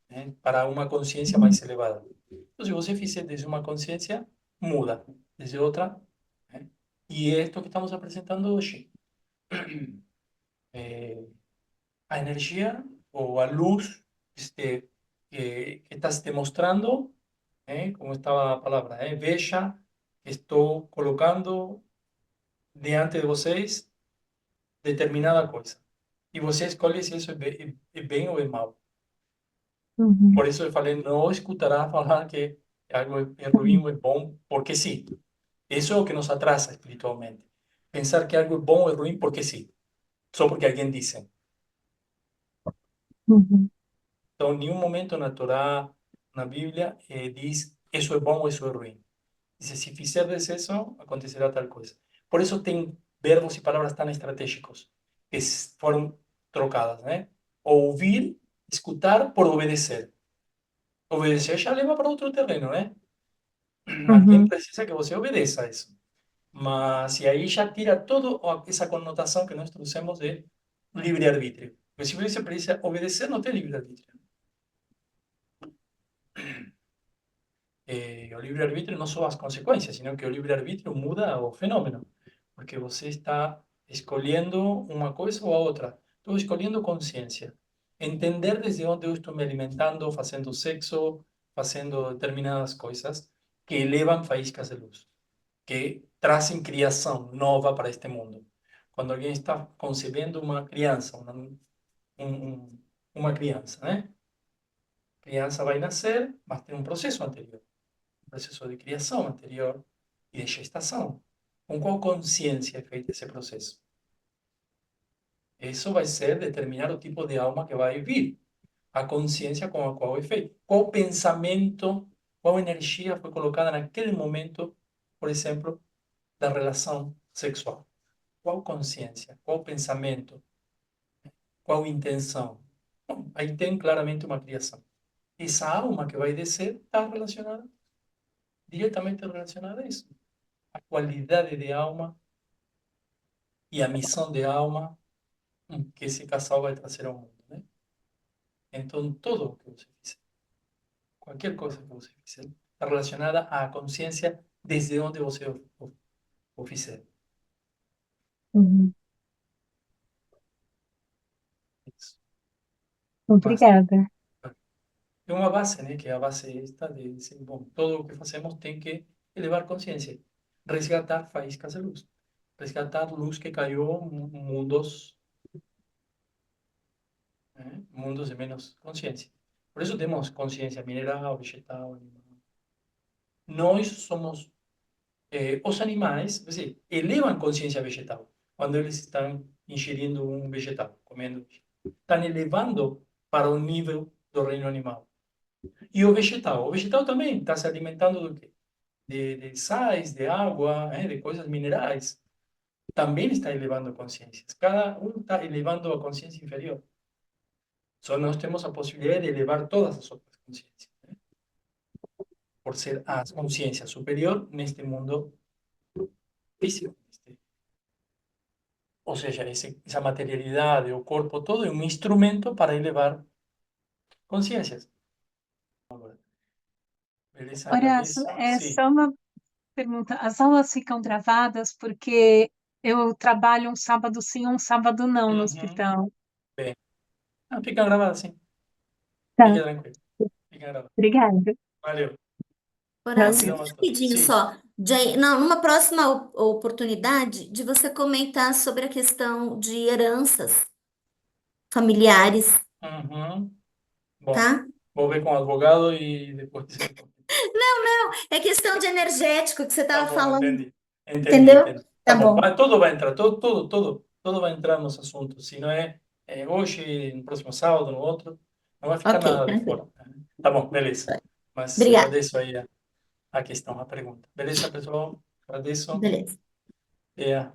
né, para uma consciência mais elevada. Então, se você fizer desde uma consciência, muda. Desde outra, né? E é isto que estamos apresentando hoje. A energia ou a luz que está se demonstrando, como estava a palavra, veja, estou colocando diante de vocês determinada coisa. E você escolhe se isso é bem ou é mal. Uhum. Por isso eu falei, não escutará falar que algo é ruim ou é bom, porque sim. Isso é o que nos atrasa espiritualmente. Pensar que algo é bom ou é ruim porque sim. Só porque alguém disse. Uhum. Então, em nenhum momento na Torá, na Bíblia, diz isso é bom ou isso é ruim. Diz, se fizerdes isso, acontecerá tal coisa. Por isso tem verbos e palavras tão estratégicos que foram trocadas, né? Ouvir, escutar por obedecer. Obedecer já leva para outro terreno, né? Alguém Uhum. precisa que você obedeça a isso. Mas e aí já tira toda essa conotação que nós trouxemos de livre-arbítrio. Porque se você precisa obedecer, não tem livre-arbítrio. O livre-arbítrio não só as consequências, sino que o livre-arbítrio muda o fenômeno. Porque você está escolhendo uma coisa ou a outra. Estou escolhendo consciência. Entender desde onde eu estou me alimentando, fazendo sexo, fazendo determinadas coisas que elevam faíscas de luz, que trazem criação nova para este mundo. Quando alguém está concebendo uma criança, uma criança, né? A criança vai nascer, mas tem um processo anterior, um processo de criação anterior e de gestação. Com qual consciência é feito esse processo? Isso vai ser determinar o tipo de alma que vai vir, a consciência com a qual é feito. Qual pensamento, qual energia foi colocada naquele momento, por exemplo, da relação sexual? Qual consciência? Qual pensamento? Qual intenção? Bom, aí tem claramente uma criação. essa alma que vai descer está diretamente relacionada a isso. A qualidade de alma e a missão de alma que esse casal vai trazer ao mundo, né? Então, tudo o que você fizer, qualquer coisa que você fizer, está relacionada à consciência desde onde você o fizer. Uhum. Isso. Basta. Obrigada. É uma base, né? Que é a base esta de dizer, bom, tudo o que fazemos tem que elevar consciência, resgatar faíscas de luz, resgatar luz que caiu em mundos, né? Mundos de menos consciência. Por isso temos consciência mineral, vegetal, animal. Nós somos os animais, quer dizer, elevam consciência vegetal quando eles estão ingerindo um vegetal, comendo. Estão elevando para o nível do reino animal. E o vegetal também está se alimentando do quê? De sais, de água, de coisas minerais. Também está elevando consciências. Cada um está elevando a consciência inferior. Só nós temos a possibilidade de elevar todas as outras consciências, né? Por ser a consciência superior neste mundo físico. Ou seja, essa materialidade, o corpo todo é um instrumento para elevar consciências. Beleza? Horácio, Agradeço. é Sim. só uma pergunta. As aulas ficam gravadas porque eu trabalho um sábado sim, um sábado não no Uhum. hospital. Bem. Ah, fica gravado, sim. Tá, Fica tranquilo. Fica gravado. obrigada. Valeu. Horácio, Gratidão a todos. rapidinho Sim. só. Não, numa próxima oportunidade de você comentar sobre a questão de heranças familiares, Uhum. Bom, tá? vou ver com o advogado e depois eu conto. É questão de energético que você Tá estava bom, falando, entendi. Entendi, entendeu? entendi. Tá Tá bom, bom. tudo vai entrar, tudo vai entrar nos assuntos. Se não hoje, no próximo sábado, no outro, não vai ficar Ok, nada de fora, tranquilo. né? Tá bom, beleza. Mas Obrigada. agradeço aí a questão, a pergunta. Beleza, pessoal? Agradeço. Beleza. E a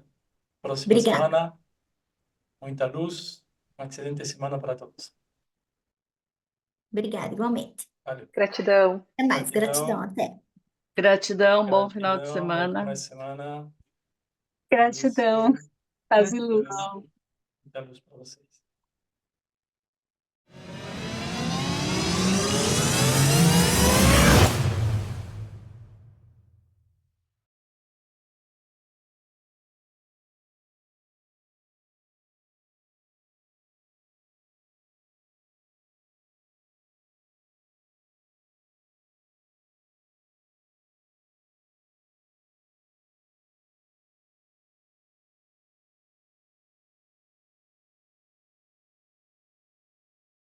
próxima Obrigada. semana, muita luz, uma excelente semana para todos. Obrigada, igualmente. Valeu. Gratidão. Até mais. Gratidão. Gratidão. Até. Gratidão, bom final de Gratidão, bom final semana. de semana. Gratidão, Isso. paz e luz. Muita luz para vocês.